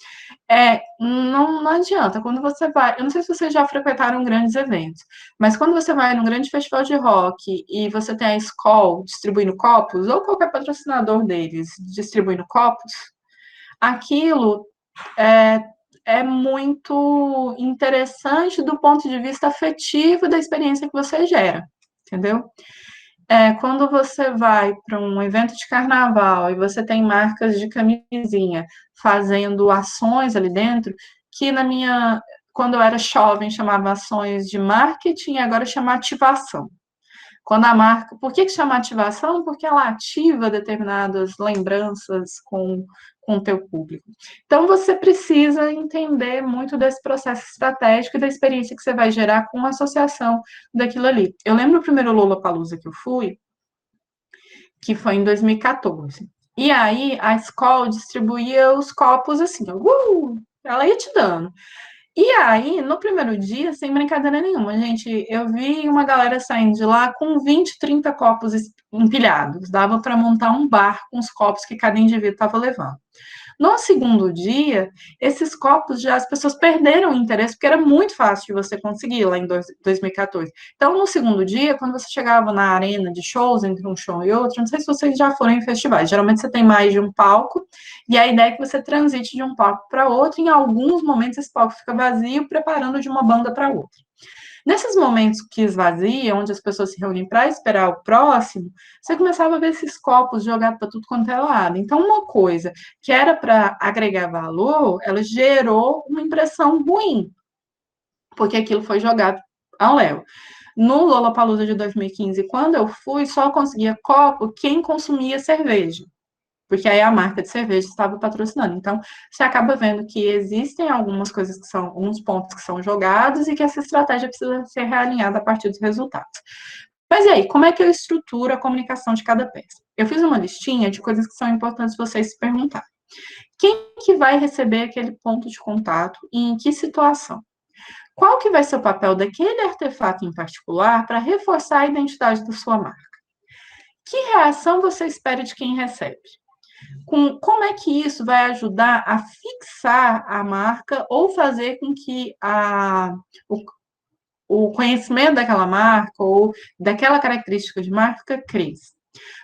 Não adianta, quando você vai, eu não sei se vocês já frequentaram grandes eventos, mas quando você vai num grande festival de rock e você tem a Skol distribuindo copos, ou qualquer patrocinador deles distribuindo copos, aquilo é, é muito interessante do ponto de vista afetivo da experiência que você gera, entendeu? Quando você vai para um evento de carnaval e você tem marcas de camisinha fazendo ações ali dentro, que quando eu era jovem, chamava ações de marketing, agora chama ativação. Quando a marca, por que chama ativação? Porque ela ativa determinadas lembranças com o teu público. Então, você precisa entender muito desse processo estratégico e da experiência que você vai gerar com a associação daquilo ali. Eu lembro o primeiro Lollapalooza que eu fui, que foi em 2014. E aí, a escola distribuía os copos assim, ela ia te dando. E aí, no primeiro dia, sem brincadeira nenhuma, gente, eu vi uma galera saindo de lá com 20, 30 copos empilhados. Dava para montar um bar com os copos que cada indivíduo estava levando. No segundo dia, esses copos já as pessoas perderam o interesse, porque era muito fácil de você conseguir lá em 2014. Então, no segundo dia, quando você chegava na arena de shows, entre um show e outro, não sei se vocês já foram em festivais, geralmente você tem mais de um palco, e a ideia é que você transite de um palco para outro, e em alguns momentos esse palco fica vazio, preparando de uma banda para outra. Nesses momentos que esvazia, onde as pessoas se reúnem para esperar o próximo, você começava a ver esses copos jogados para tudo quanto é lado. Então, uma coisa que era para agregar valor, ela gerou uma impressão ruim, porque aquilo foi jogado ao léu. No Lollapalooza de 2015, quando eu fui, só conseguia copo quem consumia cerveja, porque aí a marca de cerveja estava patrocinando. Então, você acaba vendo que existem algumas coisas que são, uns pontos que são jogados e que essa estratégia precisa ser realinhada a partir dos resultados. Mas e aí, como é que eu estruturo a comunicação de cada peça? Eu fiz uma listinha de coisas que são importantes vocês se perguntarem. Quem que vai receber aquele ponto de contato e em que situação? Qual que vai ser o papel daquele artefato em particular para reforçar a identidade da sua marca? Que reação você espera de quem recebe? Como é que isso vai ajudar a fixar a marca ou fazer com que o conhecimento daquela marca ou daquela característica de marca cresça?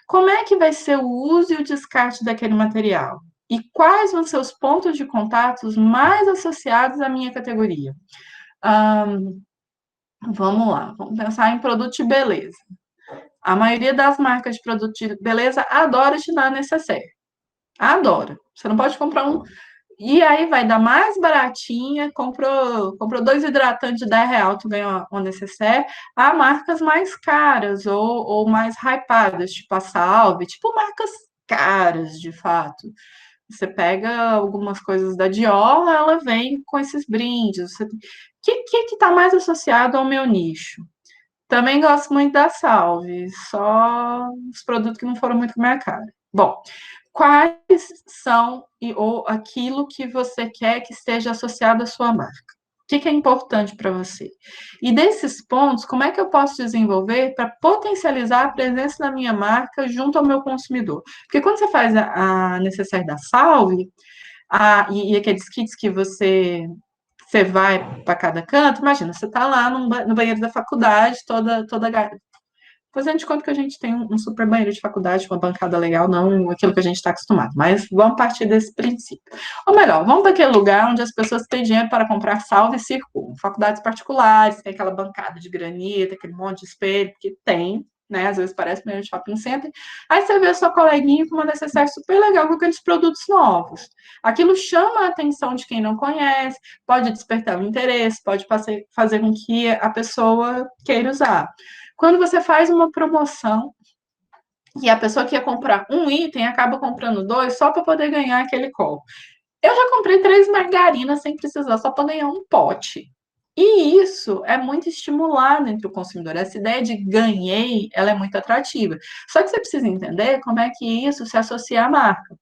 Como é que vai ser o uso e o descarte daquele material? E quais vão ser os pontos de contatos mais associados à minha categoria? Vamos lá, vamos pensar em produto de beleza. A maioria das marcas de produto de beleza adora te dar necessaire. Adora. Você não pode comprar um. E aí vai dar mais baratinha, comprou 2 hidratantes de R$ 10, tu ganha uma necessaire. Há marcas mais caras ou mais hypadas, tipo a Salve, tipo marcas caras, de fato. Você pega algumas coisas da Dior, ela vem com esses brindes. O que está mais associado ao meu nicho? Também gosto muito da Salve, só os produtos que não foram muito com a minha cara. Bom, quais são ou aquilo que você quer que esteja associado à sua marca? que é importante para você? E desses pontos, como é que eu posso desenvolver para potencializar a presença da minha marca junto ao meu consumidor? Porque quando você faz a necessaire da Salve, e aqueles kits que você vai para cada canto, imagina, você está lá no banheiro da faculdade, toda fazendo de conta que a gente tem um super banheiro de faculdade, uma bancada legal, não aquilo que a gente está acostumado, mas vamos partir desse princípio. Ou melhor, vamos para aquele lugar onde as pessoas têm dinheiro para comprar salve e circulam. Faculdades particulares, tem aquela bancada de granito, aquele monte de espelho, que tem, né? Às vezes parece meio shopping center. Aí você vê a sua coleguinha com uma necessaire super legal, com aqueles produtos novos. Aquilo chama a atenção de quem não conhece, pode despertar o interesse, pode fazer com que a pessoa queira usar. Quando você faz uma promoção e a pessoa que ia comprar um item acaba comprando dois só para poder ganhar aquele copo. Eu já comprei 3 margarinas sem precisar, só para ganhar um pote. E isso é muito estimulado entre o consumidor. Essa ideia de ganhei, ela é muito atrativa. Só que você precisa entender como é que isso se associa à marca.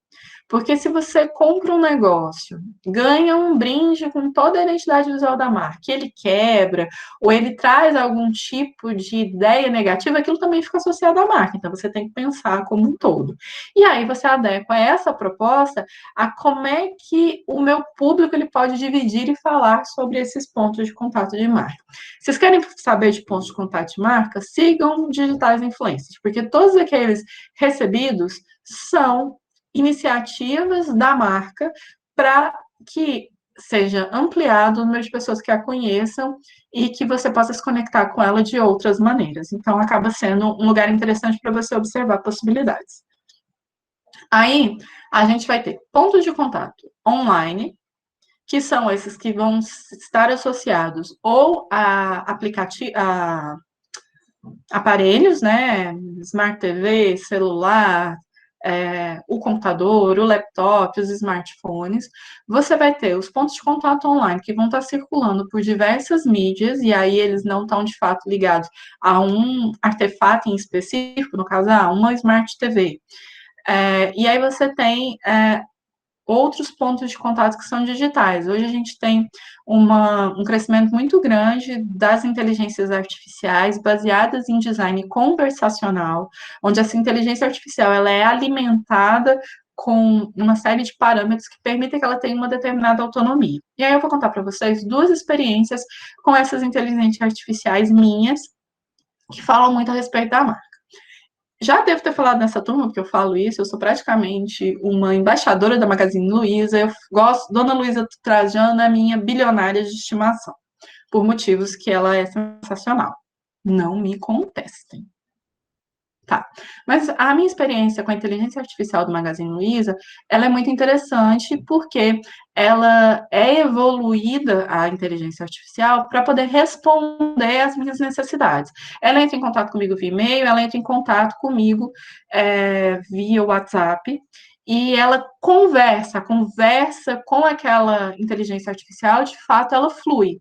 Porque se você compra um negócio, ganha um brinde com toda a identidade visual da marca, e ele quebra, ou ele traz algum tipo de ideia negativa, aquilo também fica associado à marca. Então, você tem que pensar como um todo. E aí, você adequa essa proposta a como é que o meu público ele pode dividir e falar sobre esses pontos de contato de marca. Vocês querem saber de pontos de contato de marca? Sigam digitais influencers, porque todos aqueles recebidos são iniciativas da marca para que seja ampliado o número de pessoas que a conheçam e que você possa se conectar com ela de outras maneiras. Então, acaba sendo um lugar interessante para você observar possibilidades. Aí, a gente vai ter pontos de contato online, que são esses que vão estar associados ou a aparelhos, né? Smart TV, celular, o computador, o laptop, os smartphones. Você vai ter os pontos de contato online que vão estar circulando por diversas mídias, e aí eles não estão de fato ligados a um artefato em específico, no caso, uma Smart TV. E aí você tem outros pontos de contato que são digitais. Hoje a gente tem um crescimento muito grande das inteligências artificiais baseadas em design conversacional, onde essa inteligência artificial ela é alimentada com uma série de parâmetros que permitem que ela tenha uma determinada autonomia. E aí eu vou contar para vocês 2 experiências com essas inteligências artificiais minhas, que falam muito a respeito da marca. Já devo ter falado nessa turma, porque eu falo isso, eu sou praticamente uma embaixadora da Magazine Luiza, eu gosto, Dona Luiza Trajano é minha bilionária de estimação, por motivos que ela é sensacional. Não me contestem. Tá. Mas a minha experiência com a inteligência artificial do Magazine Luiza, ela é muito interessante porque ela é evoluída, a inteligência artificial, para poder responder às minhas necessidades. Ela entra em contato comigo via e-mail, ela entra em contato comigo via WhatsApp, e ela conversa com aquela inteligência artificial, de fato, ela flui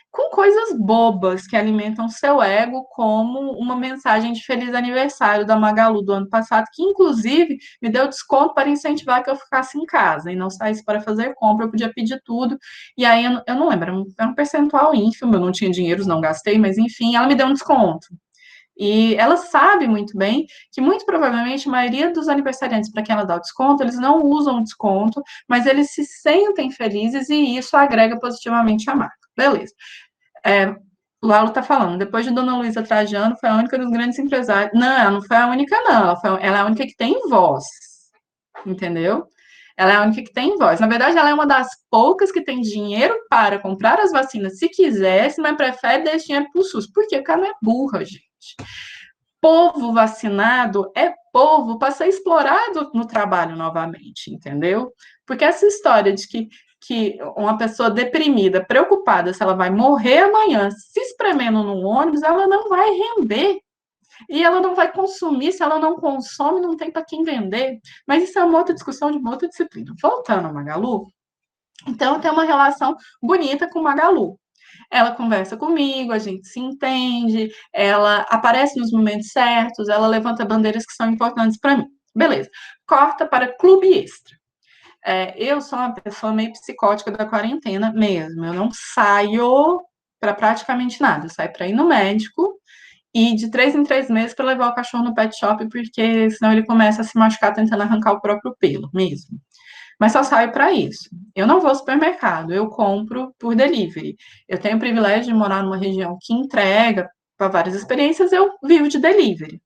com coisas bobas que alimentam seu ego, como uma mensagem de feliz aniversário da Magalu do ano passado, que inclusive me deu desconto para incentivar que eu ficasse em casa e não saísse para fazer compra, eu podia pedir tudo, e aí eu não lembro, era um percentual ínfimo, eu não tinha dinheiro, não gastei, mas enfim, ela me deu um desconto. E ela sabe muito bem que, muito provavelmente, a maioria dos aniversariantes para quem ela dá o desconto, eles não usam o desconto, mas eles se sentem felizes e isso agrega positivamente a marca. Beleza. O Laulo está falando, depois de Dona Luiza Trajano, foi a única dos grandes empresários. Não, ela não foi a única, não. Ela é a única que tem voz, entendeu? Ela é a única que tem voz. Na verdade, ela é uma das poucas que tem dinheiro para comprar as vacinas se quisesse, mas prefere dar esse dinheiro para o SUS. Por quê? Porque ela não é burra, gente. Povo vacinado é povo para ser explorado no trabalho novamente, entendeu? Porque essa história de que uma pessoa deprimida, preocupada se ela vai morrer amanhã, se espremendo no ônibus, ela não vai render. E ela não vai consumir, se ela não consome, não tem para quem vender. Mas isso é uma outra discussão de uma outra disciplina. Voltando ao Magalu, então tem uma relação bonita com o Magalu. Ela conversa comigo, a gente se entende, ela aparece nos momentos certos, ela levanta bandeiras que são importantes para mim. Beleza. Corta para Clube Extra. Eu sou uma pessoa meio psicótica da quarentena mesmo. Eu não saio para praticamente nada. Eu saio para ir no médico e de 3 em 3 meses para levar o cachorro no pet shop, porque senão ele começa a se machucar tentando arrancar o próprio pelo mesmo. Mas só saio para isso. Eu não vou ao supermercado, eu compro por delivery. Eu tenho o privilégio de morar numa região que entrega para várias experiências, eu vivo de delivery.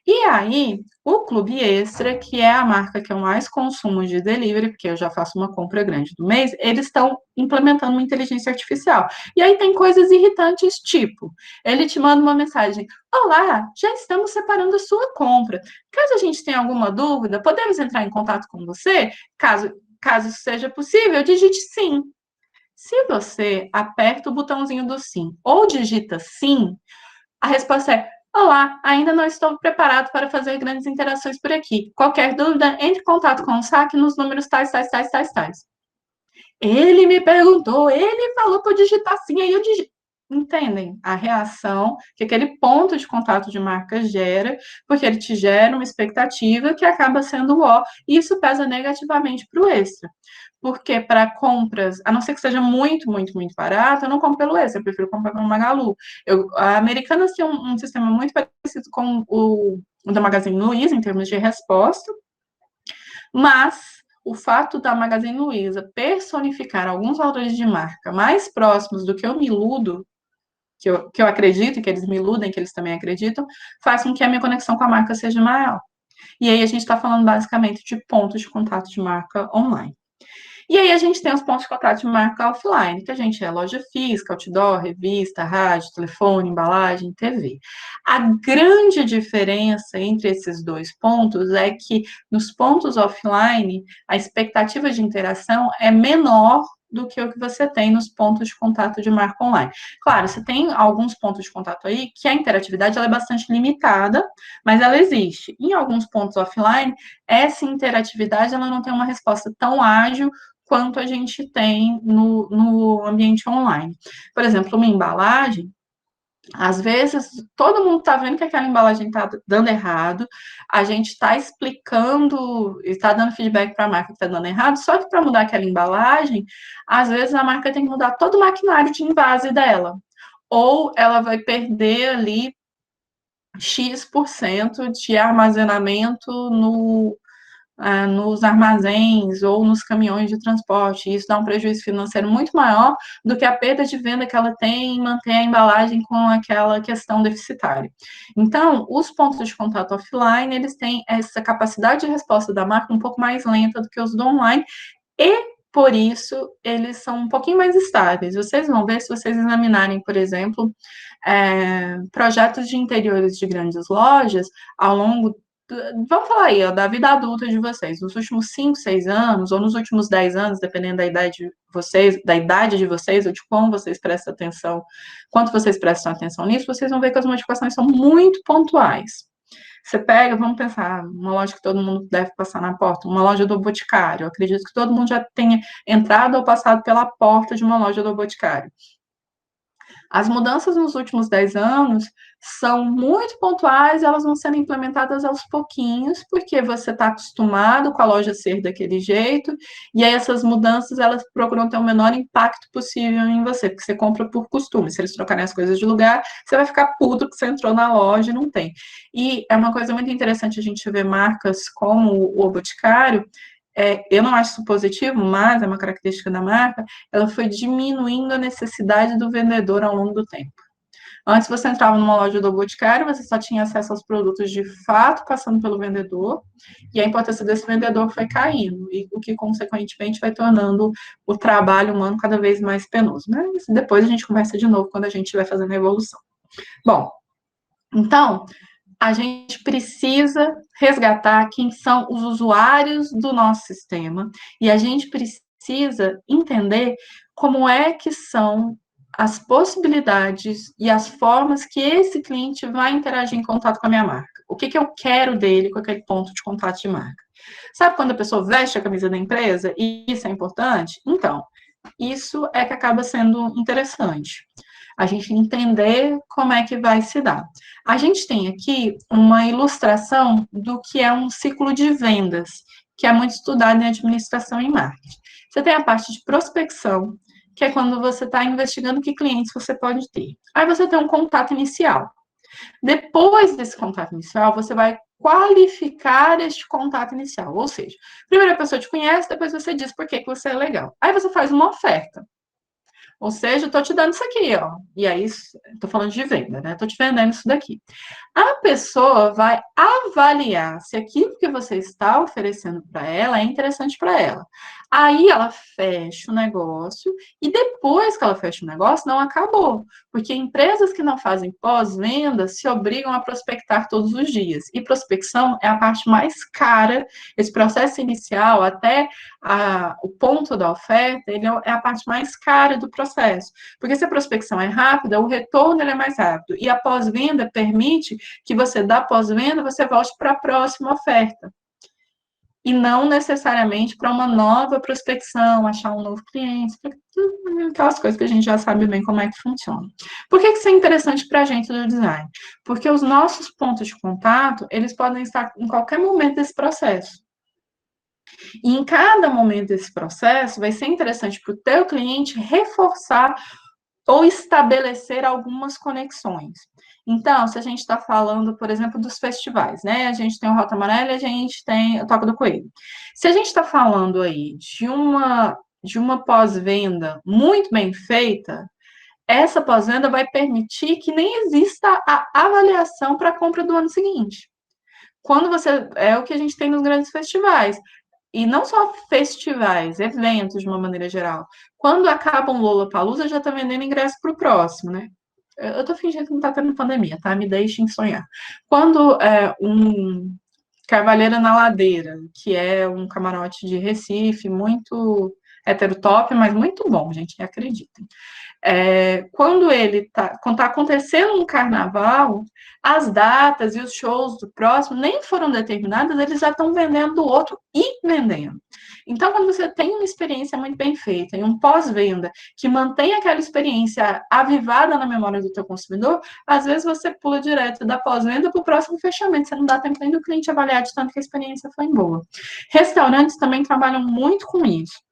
E aí, o Clube Extra, que é a marca que eu mais consumo de delivery, porque eu já faço uma compra grande do mês, eles estão implementando uma inteligência artificial. E aí tem coisas irritantes, tipo, ele te manda uma mensagem: Olá, já estamos separando a sua compra. Caso a gente tenha alguma dúvida, podemos entrar em contato com você? Caso isso seja possível, digite sim. Se você aperta o botãozinho do sim ou digita sim, a resposta é: Olá, ainda não estou preparado para fazer grandes interações por aqui. Qualquer dúvida, entre em contato com o saque nos números tais, tais, tais, tais, tais. Ele me perguntou, ele falou para eu digitar sim, aí eu digito. Entendem a reação que aquele ponto de contato de marca gera, porque ele te gera uma expectativa que acaba sendo o ó, e isso pesa negativamente para o extra. Porque para compras, a não ser que seja muito, muito, muito barato, eu não compro pelo extra, eu prefiro comprar pelo Magalu. A Americanas tem um sistema muito parecido com o da Magazine Luiza, em termos de resposta, mas o fato da Magazine Luiza personificar alguns valores de marca mais próximos do que eu me iludo, que eu acredito, que eles me iludem, que eles também acreditam, faz com que a minha conexão com a marca seja maior. E aí a gente está falando basicamente de pontos de contato de marca online. E aí a gente tem os pontos de contato de marca offline, que a gente é loja física, outdoor, revista, rádio, telefone, embalagem, TV. A grande diferença entre esses dois pontos é que nos pontos offline, a expectativa de interação é menor do que o que você tem nos pontos de contato de marca online. Claro, você tem alguns pontos de contato aí que a interatividade ela é bastante limitada, mas ela existe. Em alguns pontos offline, essa interatividade ela não tem uma resposta tão ágil quanto a gente tem no ambiente online. Por exemplo, uma embalagem, às vezes todo mundo está vendo que aquela embalagem está dando errado, a gente está explicando, está dando feedback para a marca que está dando errado, só que para mudar aquela embalagem, às vezes a marca tem que mudar todo o maquinário de envase dela. Ou ela vai perder ali X% de armazenamento nos armazéns ou nos caminhões de transporte. Isso dá um prejuízo financeiro muito maior do que a perda de venda que ela tem em manter a embalagem com aquela questão deficitária. Então, os pontos de contato offline, eles têm essa capacidade de resposta da marca um pouco mais lenta do que os do online e por isso, eles são um pouquinho mais estáveis. Vocês vão ver se vocês examinarem, por exemplo, projetos de interiores de grandes lojas ao longo vamos falar aí, ó, da vida adulta de vocês, nos últimos 5, 6 anos, ou nos últimos 10 anos, dependendo da idade de vocês, ou de como vocês prestam atenção, quanto vocês prestam atenção nisso, vocês vão ver que as modificações são muito pontuais. Você pega, vamos pensar, uma loja que todo mundo deve passar na porta, uma loja do Boticário. Eu acredito que todo mundo já tenha entrado ou passado pela porta de uma loja do Boticário. As mudanças nos últimos 10 anos são muito pontuais, elas vão sendo implementadas aos pouquinhos, porque você está acostumado com a loja ser daquele jeito, e aí essas mudanças, elas procuram ter o menor impacto possível em você, porque você compra por costume. Se eles trocarem as coisas de lugar, você vai ficar puto que você entrou na loja e não tem. E é uma coisa muito interessante a gente ver marcas como o Boticário, eu não acho isso positivo, mas é uma característica da marca, ela foi diminuindo a necessidade do vendedor ao longo do tempo. Antes você entrava numa loja do Boticário, você só tinha acesso aos produtos de fato passando pelo vendedor, e a importância desse vendedor foi caindo, e o que consequentemente vai tornando o trabalho humano cada vez mais penoso. Mas depois a gente conversa de novo quando a gente estiver fazendo a evolução. Bom, então, a gente precisa resgatar quem são os usuários do nosso sistema e a gente precisa entender como é que são as possibilidades e as formas que esse cliente vai interagir em contato com a minha marca. O que, que eu quero dele com aquele ponto de contato de marca? Sabe quando a pessoa veste a camisa da empresa e isso é importante? Então, isso é que acaba sendo interessante a gente entender como é que vai se dar. A gente tem aqui uma ilustração do que é um ciclo de vendas. que é muito estudada em administração e marketing. Você tem a parte de prospecção, que é quando você está investigando que clientes você pode ter. Aí você tem um contato inicial. Depois desse contato inicial, você vai qualificar este contato inicial. Ou seja, primeiro a pessoa te conhece, depois você diz por que você é legal. Aí você faz uma oferta. Ou seja, eu tô te dando isso aqui, ó. E aí, tô falando de venda, né? Tô te vendendo isso daqui. A pessoa vai avaliar se aquilo que você está oferecendo para ela é interessante para ela. Aí ela fecha o negócio e depois que ela fecha o negócio, não acabou. Porque empresas que não fazem pós-venda se obrigam a prospectar todos os dias. E prospecção é a parte mais cara, esse processo inicial até o ponto da oferta, ele é a parte mais cara do processo. Porque se a prospecção é rápida, o retorno é mais rápido. E a pós-venda permite que você, da pós-venda, você volte para a próxima oferta. E não necessariamente para uma nova prospecção, achar um novo cliente, aquelas coisas que a gente já sabe bem como é que funciona. Por que isso é interessante para a gente do design? Porque os nossos pontos de contato, eles podem estar em qualquer momento desse processo. E em cada momento desse processo, vai ser interessante para o teu cliente reforçar ou estabelecer algumas conexões. Então, se a gente está falando, por exemplo, dos festivais, né? A gente tem o Rota Amarela e a gente tem o Toca do Coelho. Se a gente está falando aí de uma pós-venda muito bem feita, essa pós-venda vai permitir que nem exista a avaliação para a compra do ano seguinte. Quando você. É o que a gente tem nos grandes festivais. E não só festivais, eventos de uma maneira geral. Quando acaba um Lollapalooza, já está vendendo ingresso para o próximo, né? Eu tô fingindo que não tá tendo pandemia, tá? Me deixem sonhar. Quando um Cavaleira na Ladeira, que é um camarote de Recife, muito heterotop, mas muito bom, gente, acreditem. Quando tá acontecendo um carnaval, as datas e os shows do próximo nem foram determinadas, eles já estão vendendo o outro e vendendo. Então, quando você tem uma experiência muito bem feita e um pós-venda que mantém aquela experiência avivada na memória do teu consumidor, às vezes você pula direto da pós-venda para o próximo fechamento. Você não dá tempo nem do cliente avaliar de tanto que a experiência foi boa. Restaurantes também trabalham muito com isso.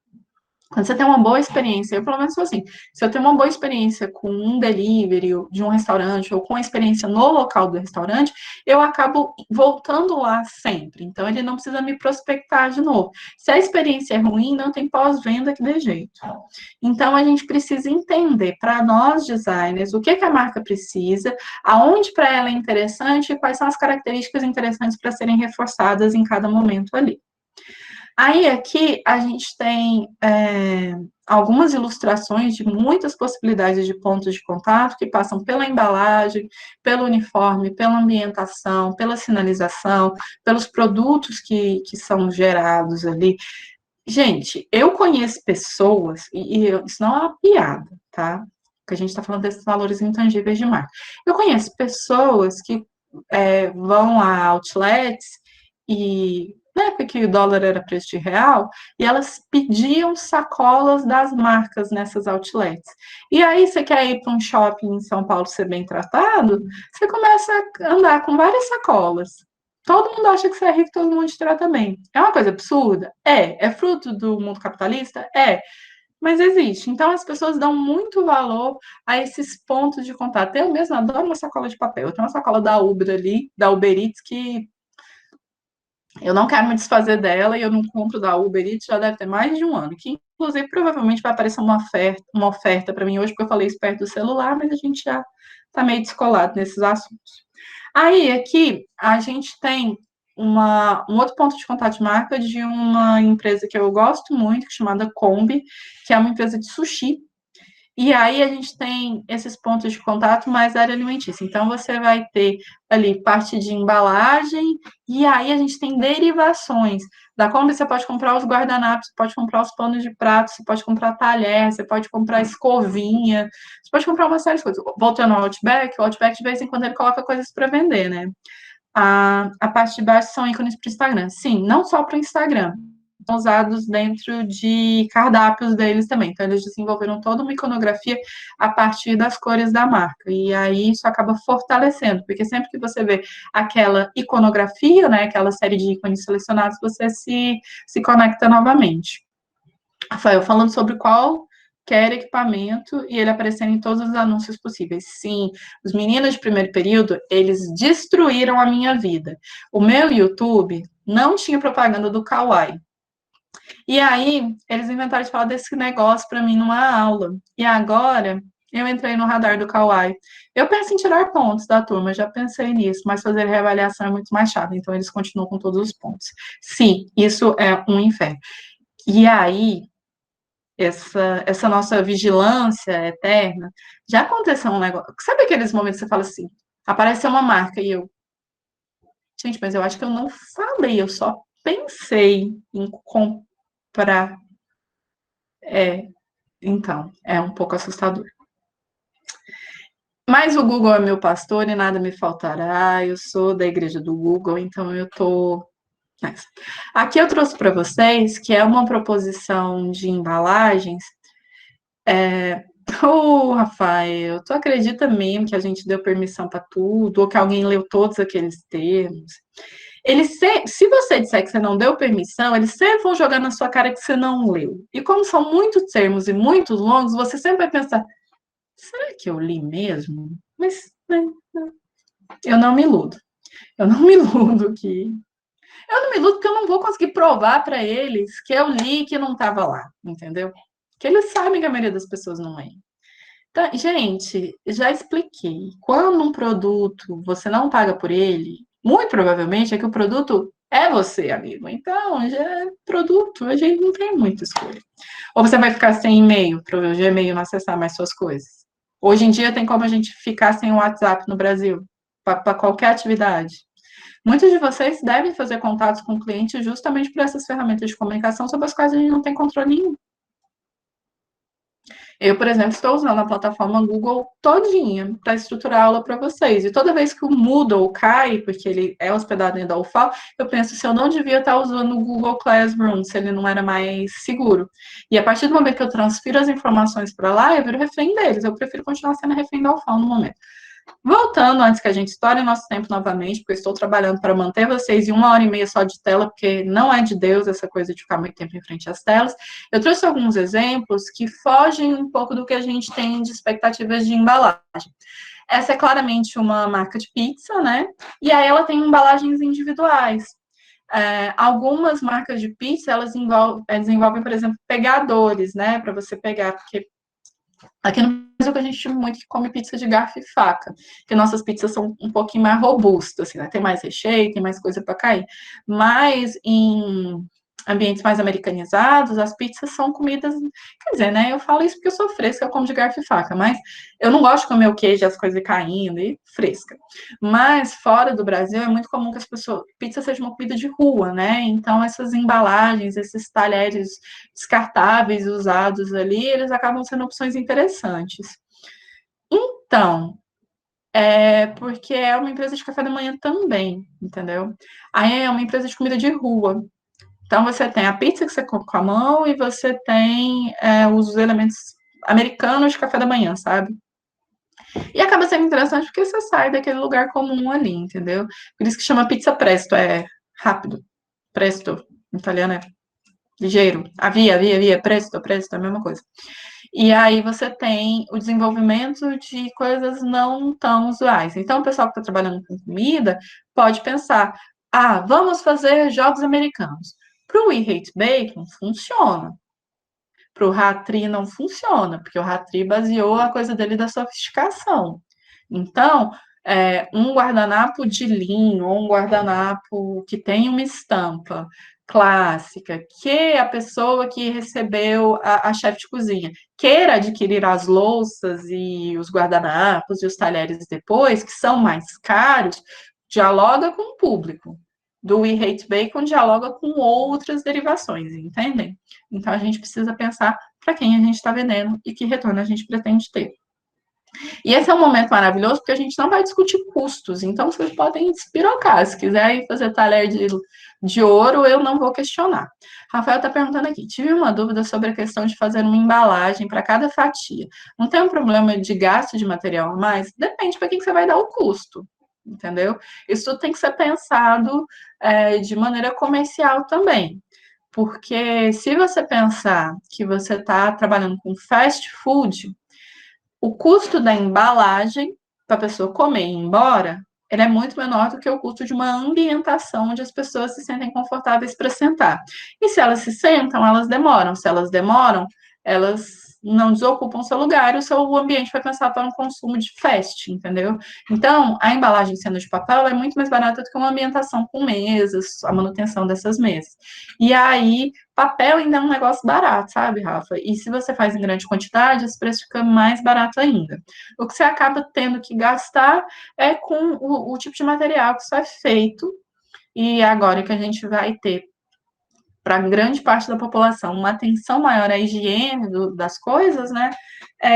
Quando você tem uma boa experiência, eu pelo menos sou assim, se eu tenho uma boa experiência com um delivery de um restaurante ou com a experiência no local do restaurante, eu acabo voltando lá sempre. Então, ele não precisa me prospectar de novo. Se a experiência é ruim, não tem pós-venda que dê jeito. Então, a gente precisa entender, para nós designers, o que a marca precisa, aonde para ela é interessante e quais são as características interessantes para serem reforçadas em cada momento ali. Aí aqui a gente tem algumas ilustrações de muitas possibilidades de pontos de contato que passam pela embalagem, pelo uniforme, pela ambientação, pela sinalização, pelos produtos que são gerados ali. Gente, eu conheço pessoas, isso não é uma piada, tá? Porque a gente está falando desses valores intangíveis de marca. Eu conheço pessoas que vão a outlets e na época que o dólar era preço de real, e elas pediam sacolas das marcas nessas outlets. E aí, você quer ir para um shopping em São Paulo ser bem tratado, você começa a andar com várias sacolas. Todo mundo acha que você é rico, todo mundo te trata bem. É uma coisa absurda? É. É fruto do mundo capitalista? É. Mas existe. Então, as pessoas dão muito valor a esses pontos de contato. Eu mesma adoro uma sacola de papel. Eu tenho uma sacola da Uber ali, da Uber Eats, que eu não quero me desfazer dela e eu não compro da Uber Eats já deve ter mais de um ano. Que, inclusive, provavelmente vai aparecer uma oferta para mim hoje, porque eu falei isso perto do celular, mas a gente já está meio descolado nesses assuntos. Aí, aqui, a gente tem um outro ponto de contato de marca de uma empresa que eu gosto muito, chamada Kombi, que é uma empresa de sushi. E aí a gente tem esses pontos de contato mais da área alimentícia. Então, você vai ter ali parte de embalagem, e aí a gente tem derivações. Da Kombi, você pode comprar os guardanapos, você pode comprar os panos de prato, você pode comprar talher, você pode comprar escovinha, você pode comprar uma série de coisas. Voltando ao Outback, o Outback, de vez em quando, ele coloca coisas para vender, né? A parte de baixo são ícones para o Instagram. Sim, não só para o Instagram. são usados dentro de cardápios deles também. Então, eles desenvolveram toda uma iconografia a partir das cores da marca. E aí isso acaba fortalecendo, porque sempre que você vê aquela iconografia, né, aquela série de ícones selecionados, você se conecta novamente. Rafael, falando sobre qualquer equipamento e ele aparecendo em todos os anúncios possíveis. Sim, os meninos de primeiro período, eles destruíram a minha vida. O meu YouTube não tinha propaganda do Kawaii. E aí, eles inventaram de falar desse negócio para mim numa aula. E agora, eu entrei no radar do Kawaii. Eu penso em tirar pontos da turma, já pensei nisso, mas fazer reavaliação é muito mais chato, então eles continuam com todos os pontos. Sim, isso é um inferno. E aí, essa nossa vigilância eterna, já aconteceu um negócio. Sabe aqueles momentos que você fala assim, apareceu uma marca e eu, gente, mas eu acho que eu não falei, eu só pensei em comprar. É, então, é um pouco assustador. Mas o Google é meu pastor e nada me faltará. Eu sou da igreja do Google, então eu tô nessa. Aqui eu trouxe para vocês que é uma proposição de embalagens. Rafael, tu acredita mesmo que a gente deu permissão para tudo, ou que alguém leu todos aqueles termos? Se você disser que você não deu permissão, eles sempre vão jogar na sua cara que você não leu. E como são muitos termos e muito longos, você sempre vai pensar, será que eu li mesmo? Mas né, eu não me iludo. Eu não me iludo que. Eu não me iludo porque eu não vou conseguir provar para eles que eu li e que não estava lá, entendeu? Que eles sabem que a maioria das pessoas não é. Então, gente, já expliquei. Quando um produto você não paga por ele, muito provavelmente é que o produto é você, amigo. Então, já é produto, a gente não tem muita escolha. Ou você vai ficar sem e-mail para o Gmail não acessar mais suas coisas. Hoje em dia tem como a gente ficar sem o WhatsApp no Brasil, para qualquer atividade. Muitos de vocês devem fazer contatos com clientes justamente por essas ferramentas de comunicação sobre as quais a gente não tem controle nenhum. Eu, por exemplo, estou usando a plataforma Google todinha para estruturar a aula para vocês. E toda vez que o Moodle cai, porque ele é hospedado em UFAL, eu penso se eu não devia estar usando o Google Classroom, se ele não era mais seguro. E a partir do momento que eu transfiro as informações para lá, eu viro refém deles. Eu prefiro continuar sendo refém da UFAL no momento. Voltando, antes que a gente estoure nosso tempo novamente, porque eu estou trabalhando para manter vocês em 1 hora e meia só de tela, porque não é de Deus essa coisa de ficar muito tempo em frente às telas. Eu trouxe alguns exemplos que fogem um pouco do que a gente tem de expectativas de embalagem. Essa é claramente uma marca de pizza, né? E aí ela tem embalagens individuais. Algumas marcas de pizza, elas desenvolvem, por exemplo, pegadores, né? Para você pegar, porque aqui no Brasil que a gente muito que come pizza de garfo e faca, porque nossas pizzas são um pouquinho mais robustas, assim, né? Tem mais recheio, tem mais coisa para cair. Mas em ambientes mais americanizados, as pizzas são comidas, quer dizer, né? Eu falo isso porque eu sou fresca, eu como de garfo e faca, mas eu não gosto de comer o queijo, as coisas caindo e fresca. Mas fora do Brasil é muito comum que as pessoas, pizza seja uma comida de rua, né? Então essas embalagens, esses talheres descartáveis usados ali, eles acabam sendo opções interessantes. Então, porque é uma empresa de café da manhã também, entendeu? Aí é uma empresa de comida de rua. Então, você tem a pizza que você come com a mão e você tem os elementos americanos de café da manhã, sabe? E acaba sendo interessante porque você sai daquele lugar comum ali, entendeu? Por isso que chama pizza presto, é rápido. Presto, em italiano é ligeiro. Via, presto, é a mesma coisa. E aí você tem o desenvolvimento de coisas não tão usuais. Então, o pessoal que está trabalhando com comida pode pensar: vamos fazer jogos americanos. Para o We Hate Bacon, funciona. Para o Ratri não funciona, porque o Ratri baseou a coisa dele da sofisticação. Então, um guardanapo de linho ou um guardanapo que tem uma estampa clássica, que a pessoa que recebeu a chefe de cozinha queira adquirir as louças e os guardanapos e os talheres depois, que são mais caros, dialoga com o público. Do We Hate Bacon dialoga com outras derivações, entendem? Então a gente precisa pensar para quem a gente está vendendo e que retorno a gente pretende ter. E esse é um momento maravilhoso porque a gente não vai discutir custos, então vocês podem despirocar. Se quiserem fazer talher de ouro, eu não vou questionar. Rafael está perguntando aqui: tive uma dúvida sobre a questão de fazer uma embalagem para cada fatia. Não tem um problema de gasto de material a mais? Depende para que você vai dar o custo, entendeu? Isso tudo tem que ser pensado de maneira comercial também. Porque se você pensar que você está trabalhando com fast food, o custo da embalagem para a pessoa comer e ir embora, ele é muito menor do que o custo de uma ambientação onde as pessoas se sentem confortáveis para sentar. E se elas se sentam, elas demoram. Se elas demoram, elas não desocupam seu lugar e o seu ambiente vai pensar para um consumo de fast, entendeu? Então, a embalagem sendo de papel é muito mais barata do que uma ambientação com mesas, a manutenção dessas mesas. E aí, papel ainda é um negócio barato, sabe, Rafa? E se você faz em grande quantidade, esse preço fica mais barato ainda. O que você acaba tendo que gastar é com o tipo de material que isso é feito. E agora que a gente vai ter para grande parte da população uma atenção maior à higiene das coisas, né?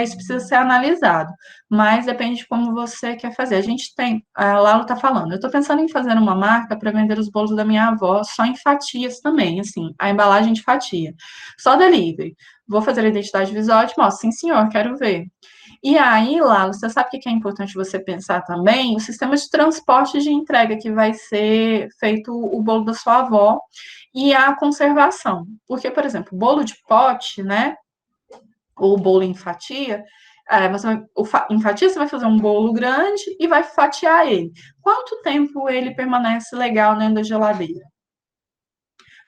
Isso precisa ser analisado. Mas depende de como você quer fazer. A gente tem, a Lalo está falando, eu estou pensando em fazer uma marca para vender os bolos da minha avó só em fatias também, assim, a embalagem de fatia. Só delivery. Vou fazer a identidade visual e te mostro, sim, senhor, quero ver. E aí, Lalo, você sabe o que é importante você pensar também? O sistema de transporte de entrega que vai ser feito o bolo da sua avó e a conservação. Porque, por exemplo, bolo de pote, né? Ou bolo em fatia, em fatia você vai fazer um bolo grande e vai fatiar ele. Quanto tempo ele permanece legal dentro da geladeira?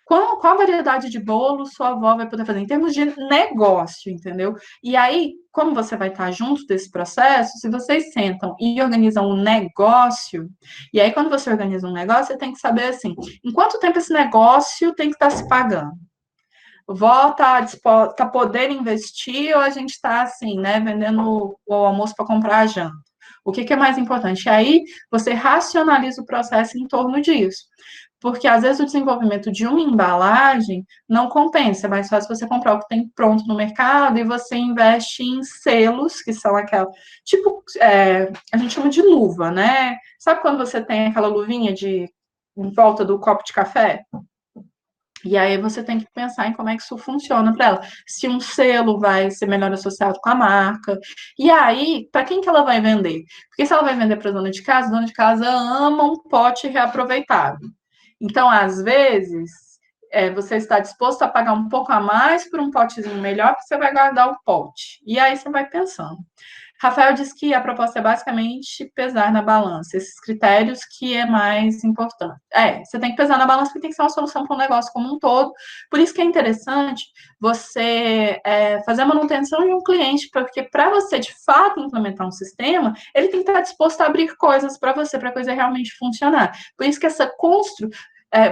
Qual a variedade de bolo sua avó vai poder fazer em termos de negócio, entendeu? E aí, como você vai estar junto desse processo, se vocês sentam e organizam um negócio, e aí quando você organiza um negócio, você tem que saber assim, em quanto tempo esse negócio tem que estar se pagando? Vó tá podendo investir ou a gente está assim, né, vendendo o almoço para comprar a janta? O que é mais importante? E aí você racionaliza o processo em torno disso. Porque às vezes o desenvolvimento de uma embalagem não compensa, é mais fácil você comprar o que tem pronto no mercado e você investe em selos, que são aquela. Tipo, a gente chama de luva, né? Sabe quando você tem aquela luvinha em volta do copo de café? E aí você tem que pensar em como é que isso funciona para ela. Se um selo vai ser melhor associado com a marca. E aí, para quem que ela vai vender? Porque se ela vai vender para a dona de casa ama um pote reaproveitável. Então, às vezes, você está disposto a pagar um pouco a mais por um potezinho melhor, porque você vai guardar o pote. E aí você vai pensando. Rafael disse que a proposta é basicamente pesar na balança, esses critérios que é mais importante. Você tem que pesar na balança porque tem que ser uma solução para o negócio como um todo. Por isso que é interessante você fazer a manutenção de um cliente, porque para você de fato implementar um sistema, ele tem que estar disposto a abrir coisas para você, para a coisa realmente funcionar. Por isso que essa construção.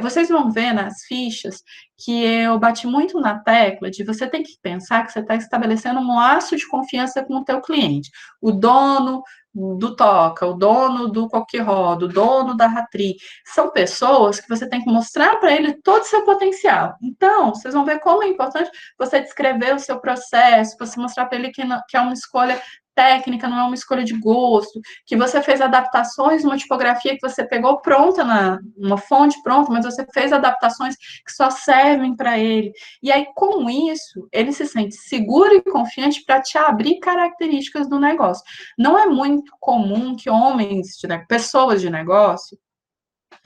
Vocês vão ver nas fichas que eu bati muito na tecla de você tem que pensar que você está estabelecendo um laço de confiança com o teu cliente. O dono do Toca, o dono do Coquirroda, o dono da Ratri, são pessoas que você tem que mostrar para ele todo o seu potencial. Então, vocês vão ver como é importante você descrever o seu processo, você mostrar para ele que é uma escolha técnica, não é uma escolha de gosto, que você fez adaptações numa tipografia que você pegou pronta, uma fonte pronta, mas você fez adaptações que só servem para ele. E aí, com isso, ele se sente seguro e confiante para te abrir características do negócio. Não é muito comum que pessoas de negócio,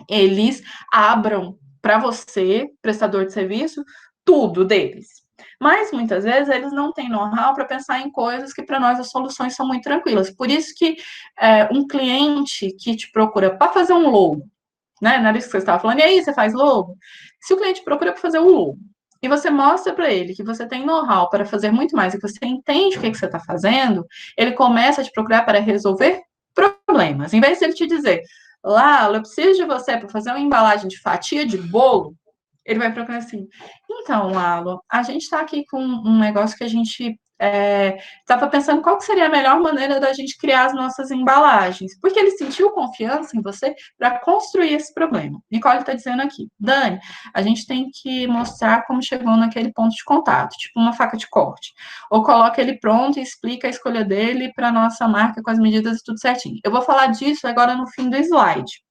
eles abram para você, prestador de serviço, tudo deles. Mas muitas vezes eles não têm know-how para pensar em coisas que para nós as soluções são muito tranquilas. Por isso que um cliente que te procura para fazer um logo, né? Na vez que você estava falando, e aí, você faz logo? Se o cliente procura para fazer um logo e você mostra para ele que você tem know-how para fazer muito mais e que você entende o que você está fazendo, ele começa a te procurar para resolver problemas. Em vez de ele te dizer, Lala, eu preciso de você para fazer uma embalagem de fatia de bolo, Ele vai procurar assim. Então, Lalo, a gente está aqui com um negócio que a gente estava pensando qual que seria a melhor maneira da gente criar as nossas embalagens. Porque ele sentiu confiança em você para construir esse problema. Nicole está dizendo aqui, Dani, a gente tem que mostrar como chegou naquele ponto de contato, tipo uma faca de corte. Ou coloca ele pronto e explica a escolha dele para nossa marca com as medidas e tudo certinho. Eu vou falar disso agora no fim do slide.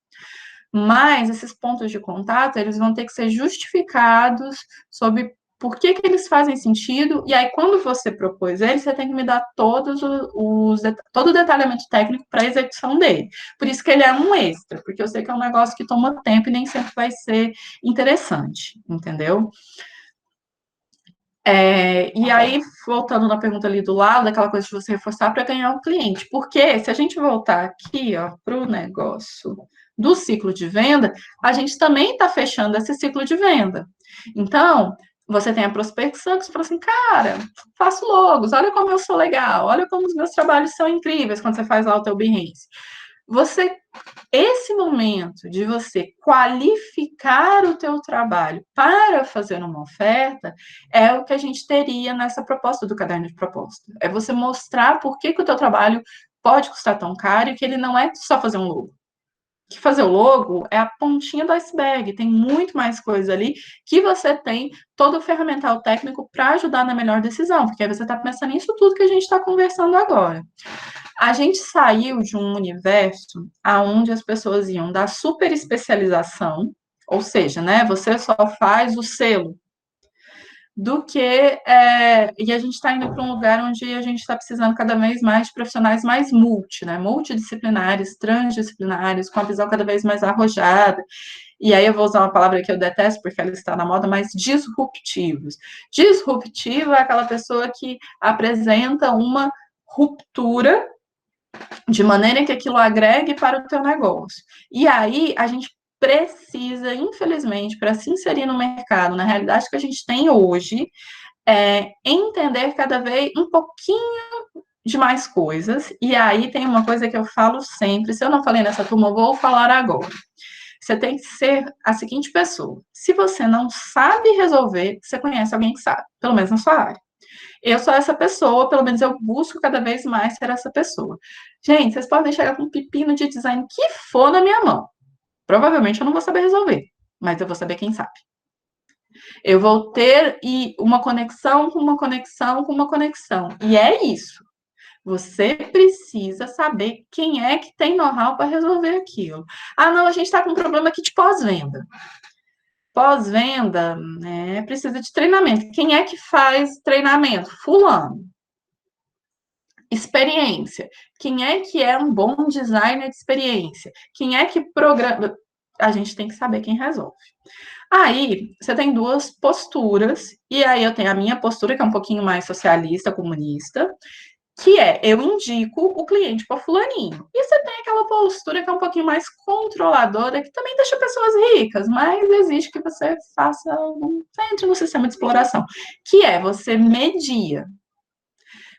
Mas esses pontos de contato, eles vão ter que ser justificados sobre por que, que eles fazem sentido, e aí quando você propôs ele, você tem que me dar todo o detalhamento técnico para a execução dele. Por isso que ele é um extra, porque eu sei que é um negócio que toma tempo e nem sempre vai ser interessante, entendeu? E aí, voltando na pergunta ali do lado, aquela coisa de você reforçar para ganhar o cliente. Porque se a gente voltar aqui, ó, para o negócio do ciclo de venda, a gente também está fechando esse ciclo de venda. Então, você tem a prospecção que você fala assim, cara, faço logos, olha como eu sou legal, olha como os meus trabalhos são incríveis quando você faz lá o teu Behance. Você esse momento de você qualificar o teu trabalho para fazer uma oferta é o que a gente teria nessa proposta do caderno de proposta. É você mostrar por que, que o teu trabalho pode custar tão caro e que ele não é só fazer um logo. Que fazer o logo é a pontinha do iceberg, tem muito mais coisa ali que você tem todo o ferramental técnico para ajudar na melhor decisão, porque aí você está pensando nisso tudo que a gente está conversando agora. A gente saiu de um universo onde as pessoas iam da super especialização, ou seja, né, você só faz o selo, do que e a gente está indo para um lugar onde a gente está precisando cada vez mais de profissionais mais né, multidisciplinares, transdisciplinares, com a visão cada vez mais arrojada. E aí eu vou usar uma palavra que eu detesto porque ela está na moda, mas disruptivos. Disruptivo é aquela pessoa que apresenta uma ruptura de maneira que aquilo agregue para o teu negócio. E aí a gente precisa, infelizmente, para se inserir no mercado, na realidade que a gente tem hoje, entender cada vez um pouquinho de mais coisas. E aí tem uma coisa que eu falo sempre, se eu não falei nessa turma, eu vou falar agora. Você tem que ser a seguinte pessoa. Se você não sabe resolver, você conhece alguém que sabe, pelo menos na sua área. Eu sou essa pessoa, pelo menos eu busco cada vez mais ser essa pessoa. Gente, vocês podem chegar com um pepino de design que for na minha mão. Provavelmente eu não vou saber resolver, mas eu vou saber quem sabe. Eu vou ter uma conexão com uma conexão com uma conexão. E é isso. Você precisa saber quem é que tem know-how para resolver aquilo. Ah, não, a gente está com um problema aqui de pós-venda. Pós-venda, né, precisa de treinamento. Quem é que faz treinamento? Fulano. Experiência. Quem é um bom designer de experiência? Quem é que programa? A gente tem que saber quem resolve. Aí, você tem duas posturas, e aí eu tenho a minha postura, que é um pouquinho mais socialista, comunista, que é, eu indico o cliente para fulaninho. E você tem aquela postura que é um pouquinho mais controladora, que também deixa pessoas ricas, mas exige que você faça, entre no sistema de exploração, que é, você media.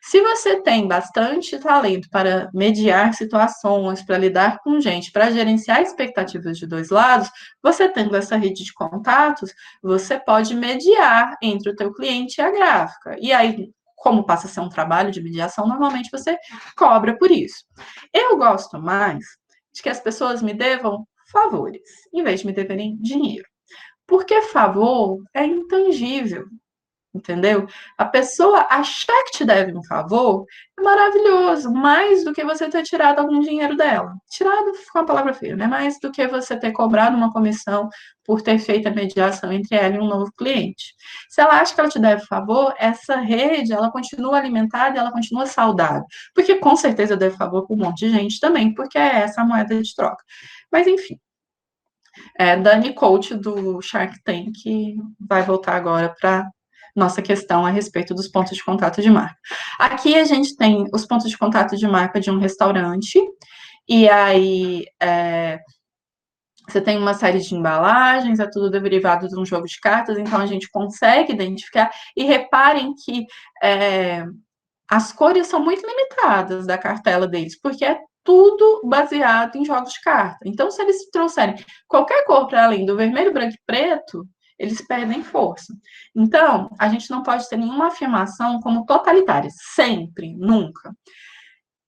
Se você tem bastante talento para mediar situações, para lidar com gente, para gerenciar expectativas de dois lados, você tendo essa rede de contatos, você pode mediar entre o teu cliente e a gráfica. E aí, como passa a ser um trabalho de mediação, normalmente você cobra por isso. Eu gosto mais de que as pessoas me devam favores, em vez de me deverem dinheiro. Porque favor é intangível. Entendeu? A pessoa achar que te deve um favor é maravilhoso, mais do que você ter tirado algum dinheiro dela. Tirado com a palavra feia, né? Mais do que você ter cobrado uma comissão por ter feito a mediação entre ela e um novo cliente. Se ela acha que ela te deve favor, essa rede, ela continua alimentada, ela continua saudável. Porque com certeza deve favor para um monte de gente também, porque é essa a moeda de troca. Mas enfim, Dani Coach do Shark Tank vai voltar agora para nossa questão a respeito dos pontos de contato de marca. Aqui a gente tem os pontos de contato de marca de um restaurante, e aí você tem uma série de embalagens, é tudo derivado de um jogo de cartas, então a gente consegue identificar, e reparem que as cores são muito limitadas da cartela deles, porque é tudo baseado em jogos de carta. Então, se eles trouxerem qualquer cor para além do vermelho, branco e preto, eles perdem força. Então, a gente não pode ter nenhuma afirmação como totalitária, sempre, nunca.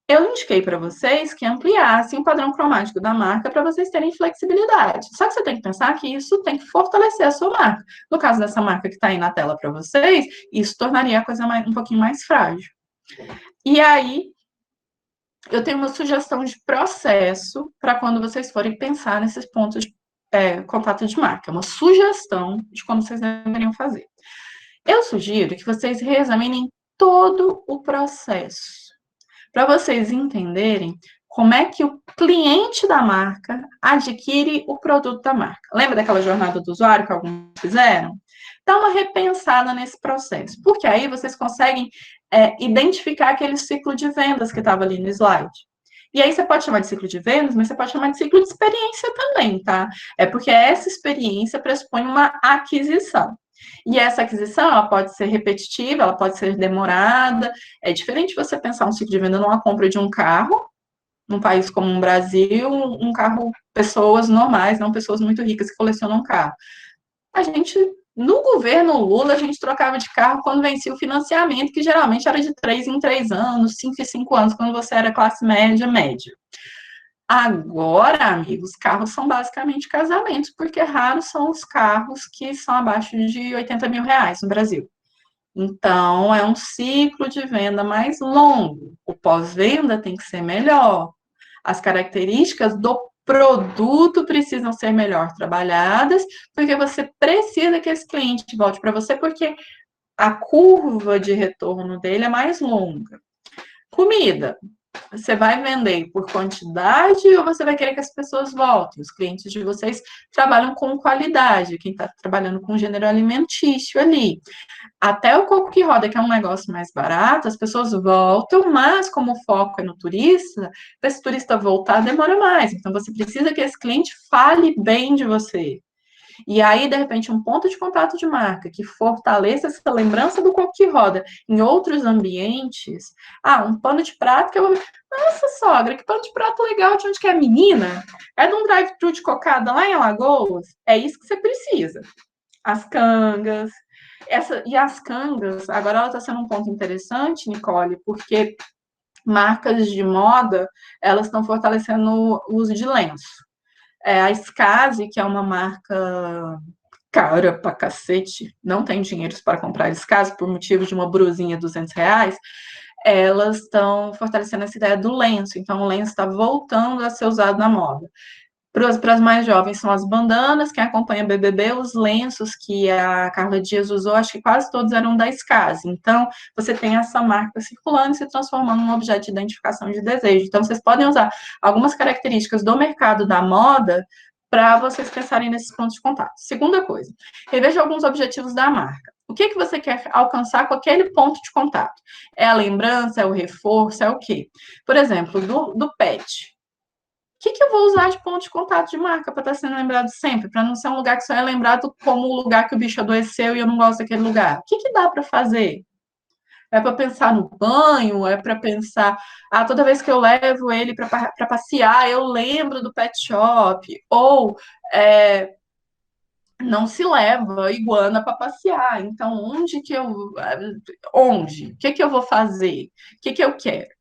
Eu indiquei para vocês que ampliassem o padrão cromático da marca para vocês terem flexibilidade. Só que você tem que pensar que isso tem que fortalecer a sua marca. No caso dessa marca que está aí na tela para vocês, isso tornaria a coisa um pouquinho mais frágil. E aí, eu tenho uma sugestão de processo para quando vocês forem pensar nesses pontos de contato de marca. Uma sugestão de como vocês deveriam fazer. Eu sugiro que vocês reexaminem todo o processo, para vocês entenderem como é que o cliente da marca adquire o produto da marca. Lembra daquela jornada do usuário que alguns fizeram? Dá uma repensada nesse processo, porque aí vocês conseguem identificar aquele ciclo de vendas que estava ali no slide. E aí você pode chamar de ciclo de vendas, mas você pode chamar de ciclo de experiência também, tá? É porque essa experiência pressupõe uma aquisição. E essa aquisição, ela pode ser repetitiva, ela pode ser demorada. É diferente você pensar um ciclo de venda numa compra de um carro, num país como o Brasil, um carro, pessoas normais, não pessoas muito ricas que colecionam carro. A gente, no governo Lula, a gente trocava de carro quando vencia o financiamento, que geralmente era de 3 em 3 anos, 5 em 5 anos, quando você era classe média, média. Agora, amigos, carros são basicamente casamentos, porque raros são os carros que são abaixo de 80 mil reais no Brasil. Então, é um ciclo de venda mais longo. O pós-venda tem que ser melhor. As características do produto precisam ser melhor trabalhadas, porque você precisa que esse cliente volte para você, porque a curva de retorno dele é mais longa. Comida. Você vai vender por quantidade ou você vai querer que as pessoas voltem? Os clientes de vocês trabalham com qualidade, quem está trabalhando com gênero alimentício ali. Até o coco que roda, que é um negócio mais barato, as pessoas voltam, mas como o foco é no turista, para esse turista voltar demora mais. Então você precisa que esse cliente fale bem de você. E aí, de repente, um ponto de contato de marca que fortaleça essa lembrança do coco que roda em outros ambientes. Ah, um pano de prato que eu. Nossa, sogra, que pano de prato legal, de onde que é a menina? É de um drive-thru de cocada lá em Alagoas? É isso que você precisa. As cangas. E as cangas, agora ela está sendo um ponto interessante, Nicole, porque marcas de moda, elas estão fortalecendo o uso de lenço. A Skase, que é uma marca cara pra cacete, não tem dinheiro para comprar Skase por motivo de uma brusinha R$ 200, elas estão fortalecendo essa ideia do lenço. Então, o lenço está voltando a ser usado na moda. Para as mais jovens são as bandanas, quem acompanha BBB, os lenços que a Carla Dias usou, acho que quase todos eram da Skase. Então, você tem essa marca circulando e se transformando num objeto de identificação de desejo. Então, vocês podem usar algumas características do mercado da moda para vocês pensarem nesses pontos de contato. Segunda coisa, reveja alguns objetivos da marca. O que você quer alcançar com aquele ponto de contato? É a lembrança, é o reforço, é o quê? Por exemplo, do pet. Que eu vou usar de ponto de contato de marca para estar sendo lembrado sempre? Para não ser um lugar que só é lembrado como o lugar que o bicho adoeceu e eu não gosto daquele lugar. O que dá para fazer? É para pensar no banho? É para pensar, toda vez que eu levo ele para passear, eu lembro do pet shop? Ou não se leva iguana para passear. Então, onde? O que eu vou fazer? O que eu quero?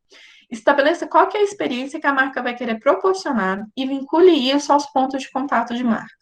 Estabeleça qual que é a experiência que a marca vai querer proporcionar e vincule isso aos pontos de contato de marca.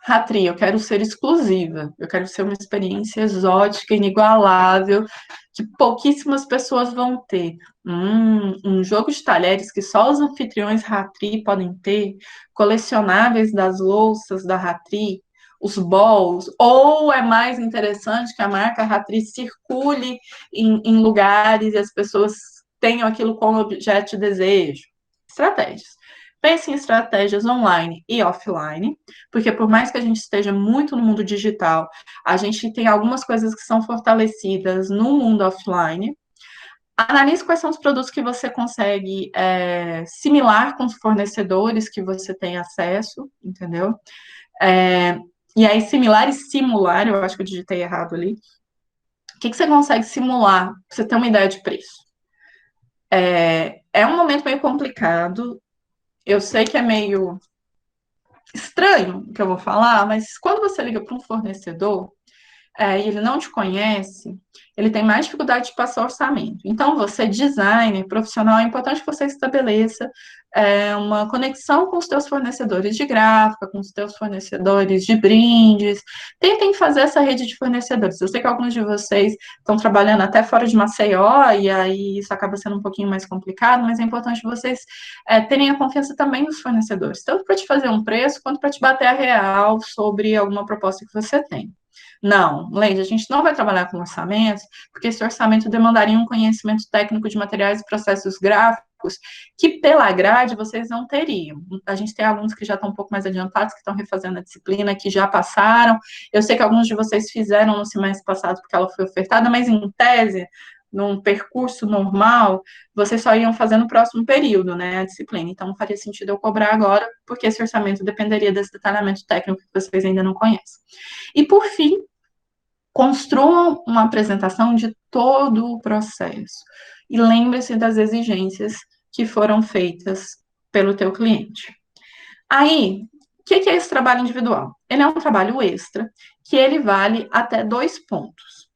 Ratri, eu quero ser exclusiva, eu quero ser uma experiência exótica, inigualável, que pouquíssimas pessoas vão ter. Um jogo de talheres que só os anfitriões Ratri podem ter, colecionáveis das louças da Ratri, os bowls, ou é mais interessante que a marca Ratri circule em lugares e as pessoas tenham aquilo como objeto de desejo. Estratégias. Pense em estratégias online e offline, porque por mais que a gente esteja muito no mundo digital, a gente tem algumas coisas que são fortalecidas no mundo offline. Analise quais são os produtos que você consegue similar com os fornecedores que você tem acesso, entendeu? E aí, similar e simular, eu acho que eu digitei errado ali. O que você consegue simular para você ter uma ideia de preço? É um momento meio complicado. Eu sei que é meio estranho o que eu vou falar, mas quando você liga para um fornecedor, e ele não te conhece, ele tem mais dificuldade de passar orçamento. Então, você, designer, profissional, é importante que você estabeleça uma conexão com os teus fornecedores de gráfica, com os teus fornecedores de brindes. Tentem fazer essa rede de fornecedores. Eu sei que alguns de vocês estão trabalhando até fora de Maceió, e aí isso acaba sendo um pouquinho mais complicado, mas é importante vocês terem a confiança também dos fornecedores, tanto para te fazer um preço, quanto para te bater a real sobre alguma proposta que você tem. Não, Leide, a gente não vai trabalhar com orçamentos, porque esse orçamento demandaria um conhecimento técnico de materiais e processos gráficos que, pela grade, vocês não teriam. A gente tem alunos que já estão um pouco mais adiantados, que estão refazendo a disciplina, que já passaram. Eu sei que alguns de vocês fizeram no semestre passado porque ela foi ofertada, mas em tese, num percurso normal, vocês só iam fazer no próximo período, né, a disciplina. Então, não faria sentido eu cobrar agora, porque esse orçamento dependeria desse detalhamento técnico que vocês ainda não conhecem. E, por fim, construam uma apresentação de todo o processo e lembre-se das exigências que foram feitas pelo teu cliente. Aí, o que é esse trabalho individual? Ele é um trabalho extra que ele vale até 2 pontos.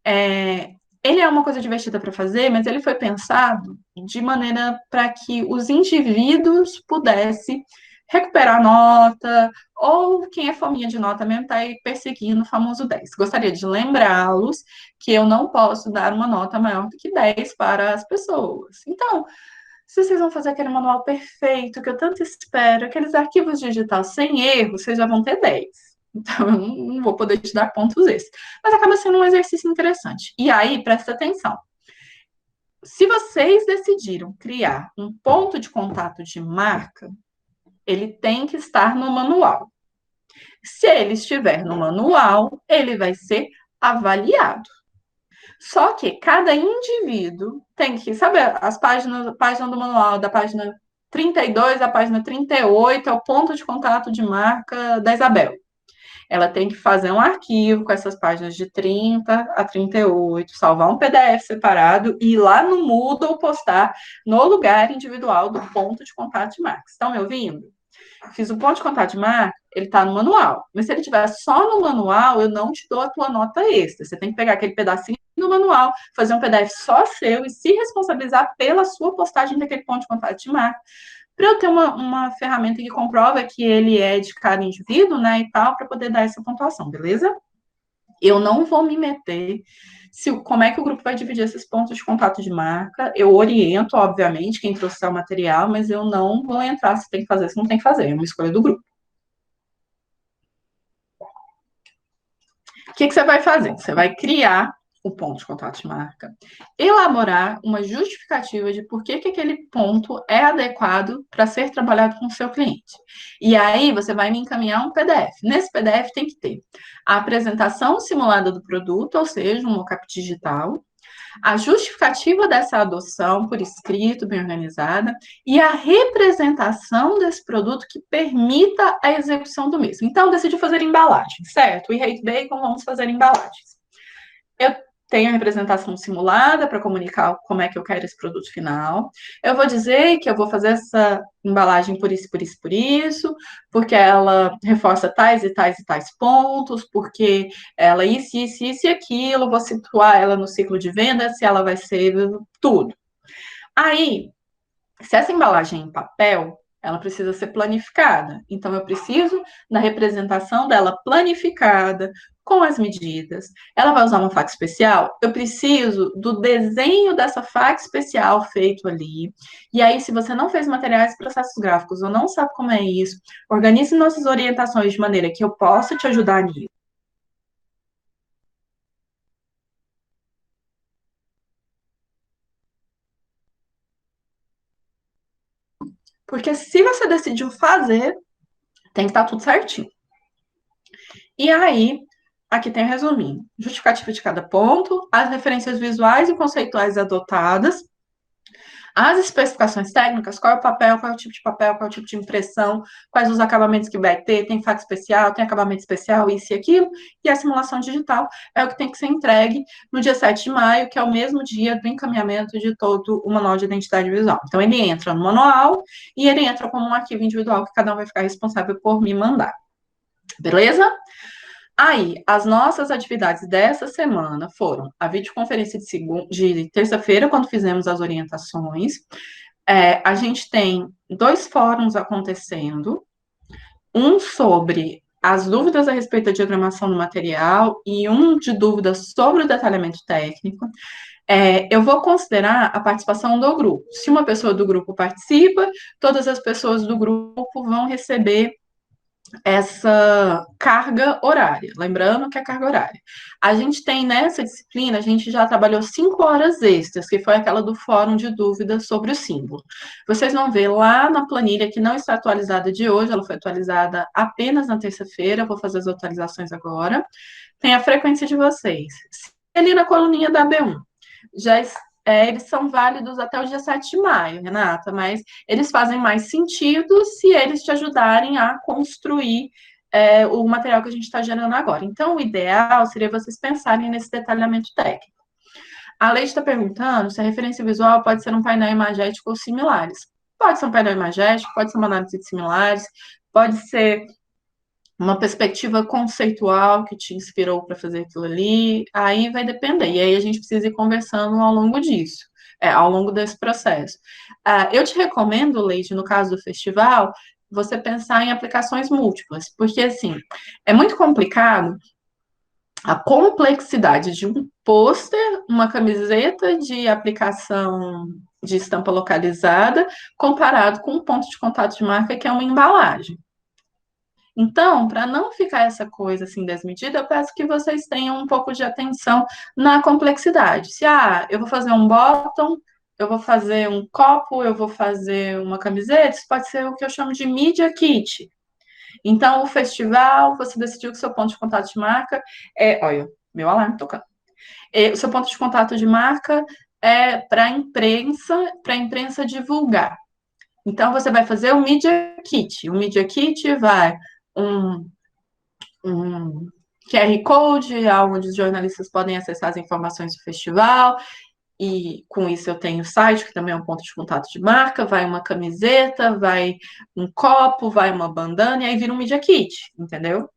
Ele é uma coisa divertida para fazer, mas ele foi pensado de maneira para que os indivíduos pudessem recuperar nota, ou quem é fominha de nota mesmo está aí perseguindo o famoso 10. Gostaria de lembrá-los que eu não posso dar uma nota maior do que 10 para as pessoas. Então, se vocês vão fazer aquele manual perfeito, que eu tanto espero, aqueles arquivos digitais sem erro, vocês já vão ter 10. Então, eu não vou poder te dar pontos esses. Mas acaba sendo um exercício interessante. E aí, presta atenção. Se vocês decidiram criar um ponto de contato de marca, ele tem que estar no manual. Se ele estiver no manual, ele vai ser avaliado. Só que cada indivíduo tem que, sabe, as páginas, a página do manual, da página 32 à página 38, é o ponto de contato de marca da Isabel. Ela tem que fazer um arquivo com essas páginas de 30 a 38, salvar um PDF separado e ir lá no Moodle postar no lugar individual do ponto de contato de marca. Estão me ouvindo? Fiz o ponto de contato de marca, ele está no manual. Mas se ele estiver só no manual, eu não te dou a tua nota extra. Você tem que pegar aquele pedacinho do manual, fazer um PDF só seu e se responsabilizar pela sua postagem daquele ponto de contato de marca, para eu ter uma ferramenta que comprova que ele é de cada indivíduo, né, e tal, para poder dar essa pontuação, beleza? Eu não vou me meter como é que o grupo vai dividir esses pontos de contato de marca. Eu oriento, obviamente, quem trouxer o material, mas eu não vou entrar se tem que fazer, se não tem que fazer. É uma escolha do grupo. O que você vai fazer? Você vai criar o ponto de contato de marca, elaborar uma justificativa de por que aquele ponto é adequado para ser trabalhado com o seu cliente. E aí você vai me encaminhar um PDF. Nesse PDF tem que ter a apresentação simulada do produto, ou seja, um mockup digital, a justificativa dessa adoção por escrito, bem organizada, e a representação desse produto que permita a execução do mesmo. Então, decidi fazer embalagem, certo? E Hate Bacon, vamos fazer embalagens. Eu tenho a representação simulada para comunicar como é que eu quero esse produto final. Eu vou dizer que eu vou fazer essa embalagem por isso, por isso, por isso, porque ela reforça tais e tais e tais pontos, porque ela isso e aquilo, vou situar ela no ciclo de venda, se ela vai ser tudo. Aí, se essa embalagem é em papel, ela precisa ser planificada. Então, eu preciso da representação dela planificada, com as medidas. Ela vai usar uma faca especial? Eu preciso do desenho dessa faca especial feito ali. E aí, se você não fez materiais e processos gráficos ou não sabe como é isso, organize nossas orientações de maneira que eu possa te ajudar nisso. Porque se você decidiu fazer, tem que estar tudo certinho. E aí, aqui tem o resuminho. Justificativa de cada ponto, as referências visuais e conceituais adotadas, As especificações técnicas, qual é o papel, qual é o tipo de papel, qual é o tipo de impressão, quais os acabamentos que vai ter, tem faca especial, tem acabamento especial, isso e aquilo, e a simulação digital é o que tem que ser entregue no dia 7 de maio, que é o mesmo dia do encaminhamento de todo o manual de identidade visual. Então, ele entra no manual e ele entra como um arquivo individual que cada um vai ficar responsável por me mandar. Beleza? Aí, as nossas atividades dessa semana foram a videoconferência de terça-feira, quando fizemos as orientações. A gente tem 2 fóruns acontecendo, um sobre as dúvidas a respeito da diagramação do material e um de dúvidas sobre o detalhamento técnico. Eu vou considerar a participação do grupo. Se uma pessoa do grupo participa, todas as pessoas do grupo vão receber essa carga horária. Lembrando que é carga horária. A gente tem nessa disciplina, a gente já trabalhou 5 horas extras, que foi aquela do fórum de dúvidas sobre o símbolo. Vocês vão ver lá na planilha que não está atualizada de hoje, ela foi atualizada apenas na terça-feira, vou fazer as atualizações agora. Tem a frequência de vocês. Ali na coluninha da B1, já eles são válidos até o dia 7 de maio, Renata, mas eles fazem mais sentido se eles te ajudarem a construir o material que a gente está gerando agora. Então, o ideal seria vocês pensarem nesse detalhamento técnico. A Leite está perguntando se a referência visual pode ser um painel imagético ou similares. Pode ser um painel imagético, pode ser uma análise de similares, pode ser uma perspectiva conceitual que te inspirou para fazer aquilo ali, aí vai depender. E aí a gente precisa ir conversando ao longo disso, ao longo desse processo. Eu te recomendo, Leide, no caso do festival, você pensar em aplicações múltiplas, porque assim, é muito complicado a complexidade de um pôster, uma camiseta de aplicação de estampa localizada, comparado com um ponto de contato de marca que é uma embalagem. Então, para não ficar essa coisa assim desmedida, eu peço que vocês tenham um pouco de atenção na complexidade. Se eu vou fazer um bottom, eu vou fazer um copo, eu vou fazer uma camiseta, isso pode ser o que eu chamo de media kit. Então, o festival, você decidiu que o seu ponto de contato de marca olha, meu alarme tocando. O seu ponto de contato de marca é para a imprensa divulgar. Então, você vai fazer o Media Kit. O Media Kit vai um, um QR Code, onde os jornalistas podem acessar as informações do festival, e com isso eu tenho o site, que também é um ponto de contato de marca, vai uma camiseta, vai um copo, vai uma bandana, e aí vira um Media Kit, entendeu?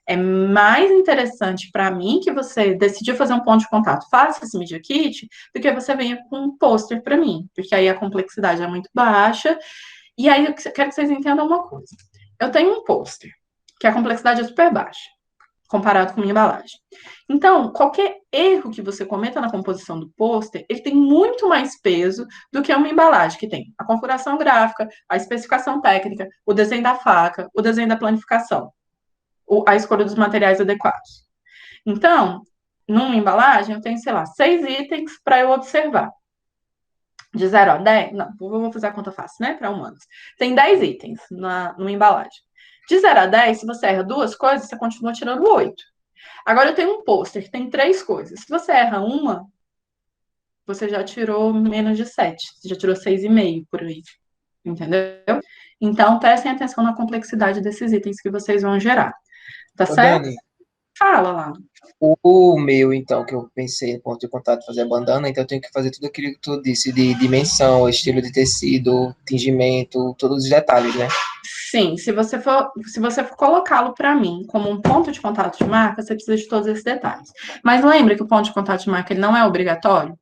É mais interessante para mim que você decidiu fazer um ponto de contato, faça esse Media Kit, do que você venha com um pôster para mim, porque aí a complexidade é muito baixa. E aí eu quero que vocês entendam uma coisa. Eu tenho um pôster, que a complexidade é super baixa, comparado com minha embalagem. Então, qualquer erro que você cometa na composição do pôster, ele tem muito mais peso do que uma embalagem que tem a configuração gráfica, a especificação técnica, o desenho da faca, o desenho da planificação, a escolha dos materiais adequados. Então, numa embalagem, eu tenho, sei lá, 6 itens para eu observar. De 0 a 10, não, vou fazer a conta fácil, né? Para humanos. Tem 10 itens numa embalagem. De 0 a 10, se você erra 2 coisas, você continua tirando 8. Agora eu tenho um pôster que tem 3 coisas. Se você erra uma, você já tirou menos de 7. Você já tirou 6,5 por aí. Entendeu? Então, prestem atenção na complexidade desses itens que vocês vão gerar. Tá Ô, certo? Dani, Fala lá. o meu, então, que eu pensei no ponto de contato fazer a bandana, então eu tenho que fazer tudo aquilo que tu disse de dimensão, estilo de tecido, tingimento, todos os detalhes, né? Sim, se você for colocá-lo para mim como um ponto de contato de marca, você precisa de todos esses detalhes. Mas lembra que o ponto de contato de marca ele não é obrigatório?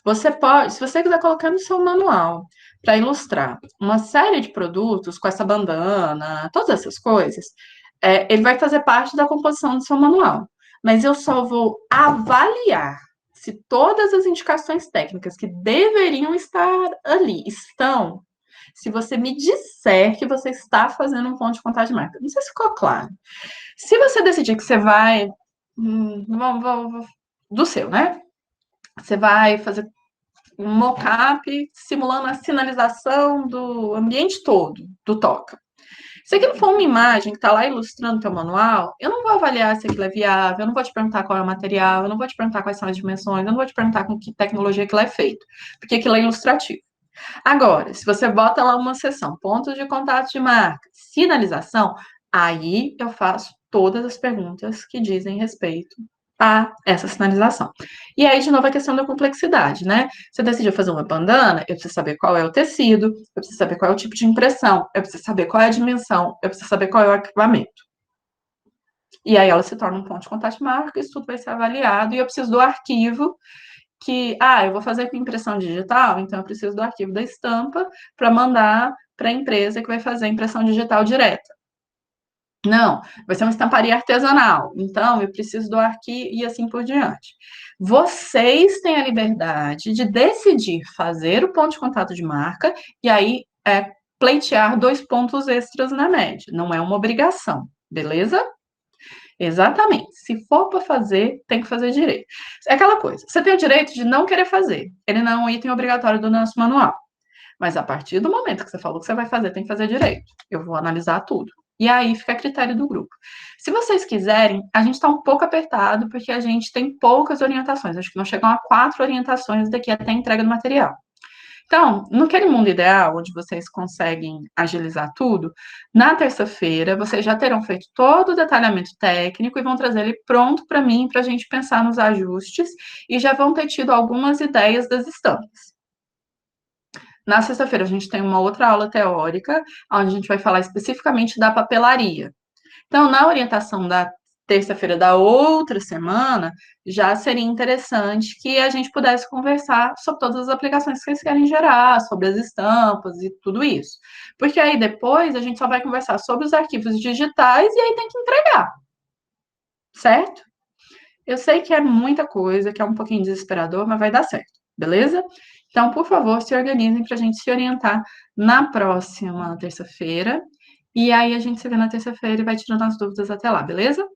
Você pode, se você quiser colocar no seu manual para ilustrar uma série de produtos com essa bandana, todas essas coisas, ele vai fazer parte da composição do seu manual. Mas eu só vou avaliar se todas as indicações técnicas que deveriam estar ali estão, se você me disser que você está fazendo um ponto de contato de marca. Não sei se ficou claro. Se você decidir que você vai. Do seu, né? Você vai fazer um mock-up simulando a sinalização do ambiente todo, do toca. Se aquilo for uma imagem que está lá ilustrando o teu manual, eu não vou avaliar se aquilo é viável, eu não vou te perguntar qual é o material, eu não vou te perguntar quais são as dimensões, eu não vou te perguntar com que tecnologia aquilo é feito, porque aquilo é ilustrativo. Agora, se você bota lá uma seção, pontos de contato de marca, sinalização, aí eu faço todas as perguntas que dizem respeito a essa sinalização. E aí, de novo, a questão da complexidade, né? Você decidiu fazer uma bandana, eu preciso saber qual é o tecido, eu preciso saber qual é o tipo de impressão, eu preciso saber qual é a dimensão, eu preciso saber qual é o equipamento. E aí ela se torna um ponto de contato de marca, isso tudo vai ser avaliado, e eu preciso do arquivo eu vou fazer com impressão digital, então eu preciso do arquivo da estampa para mandar para a empresa que vai fazer a impressão digital direta. Não, vai ser uma estamparia artesanal, então eu preciso do arquivo e assim por diante. Vocês têm a liberdade de decidir fazer o ponto de contato de marca e aí pleitear 2 pontos extras na média, não é uma obrigação, beleza? Exatamente. Se for para fazer, tem que fazer direito. É aquela coisa. Você tem o direito de não querer fazer. Ele não é um item obrigatório do nosso manual. Mas a partir do momento que você falou que você vai fazer, tem que fazer direito. Eu vou analisar tudo. E aí fica a critério do grupo. Se vocês quiserem, a gente está um pouco apertado, porque a gente tem poucas orientações. Acho que não chegam a 4 orientações daqui até a entrega do material. Então, naquele mundo ideal, onde vocês conseguem agilizar tudo, na terça-feira vocês já terão feito todo o detalhamento técnico e vão trazer ele pronto para mim, para a gente pensar nos ajustes, e já vão ter tido algumas ideias das estampas. Na sexta-feira, a gente tem uma outra aula teórica, onde a gente vai falar especificamente da papelaria. Então, na orientação da terça-feira da outra semana, já seria interessante que a gente pudesse conversar sobre todas as aplicações que eles querem gerar, sobre as estampas e tudo isso. Porque aí depois a gente só vai conversar sobre os arquivos digitais e aí tem que entregar, certo? Eu sei que é muita coisa, que é um pouquinho desesperador, mas vai dar certo, beleza? Então, por favor, se organizem para a gente se orientar na próxima terça-feira. E aí a gente se vê na terça-feira e vai tirando as dúvidas até lá, beleza?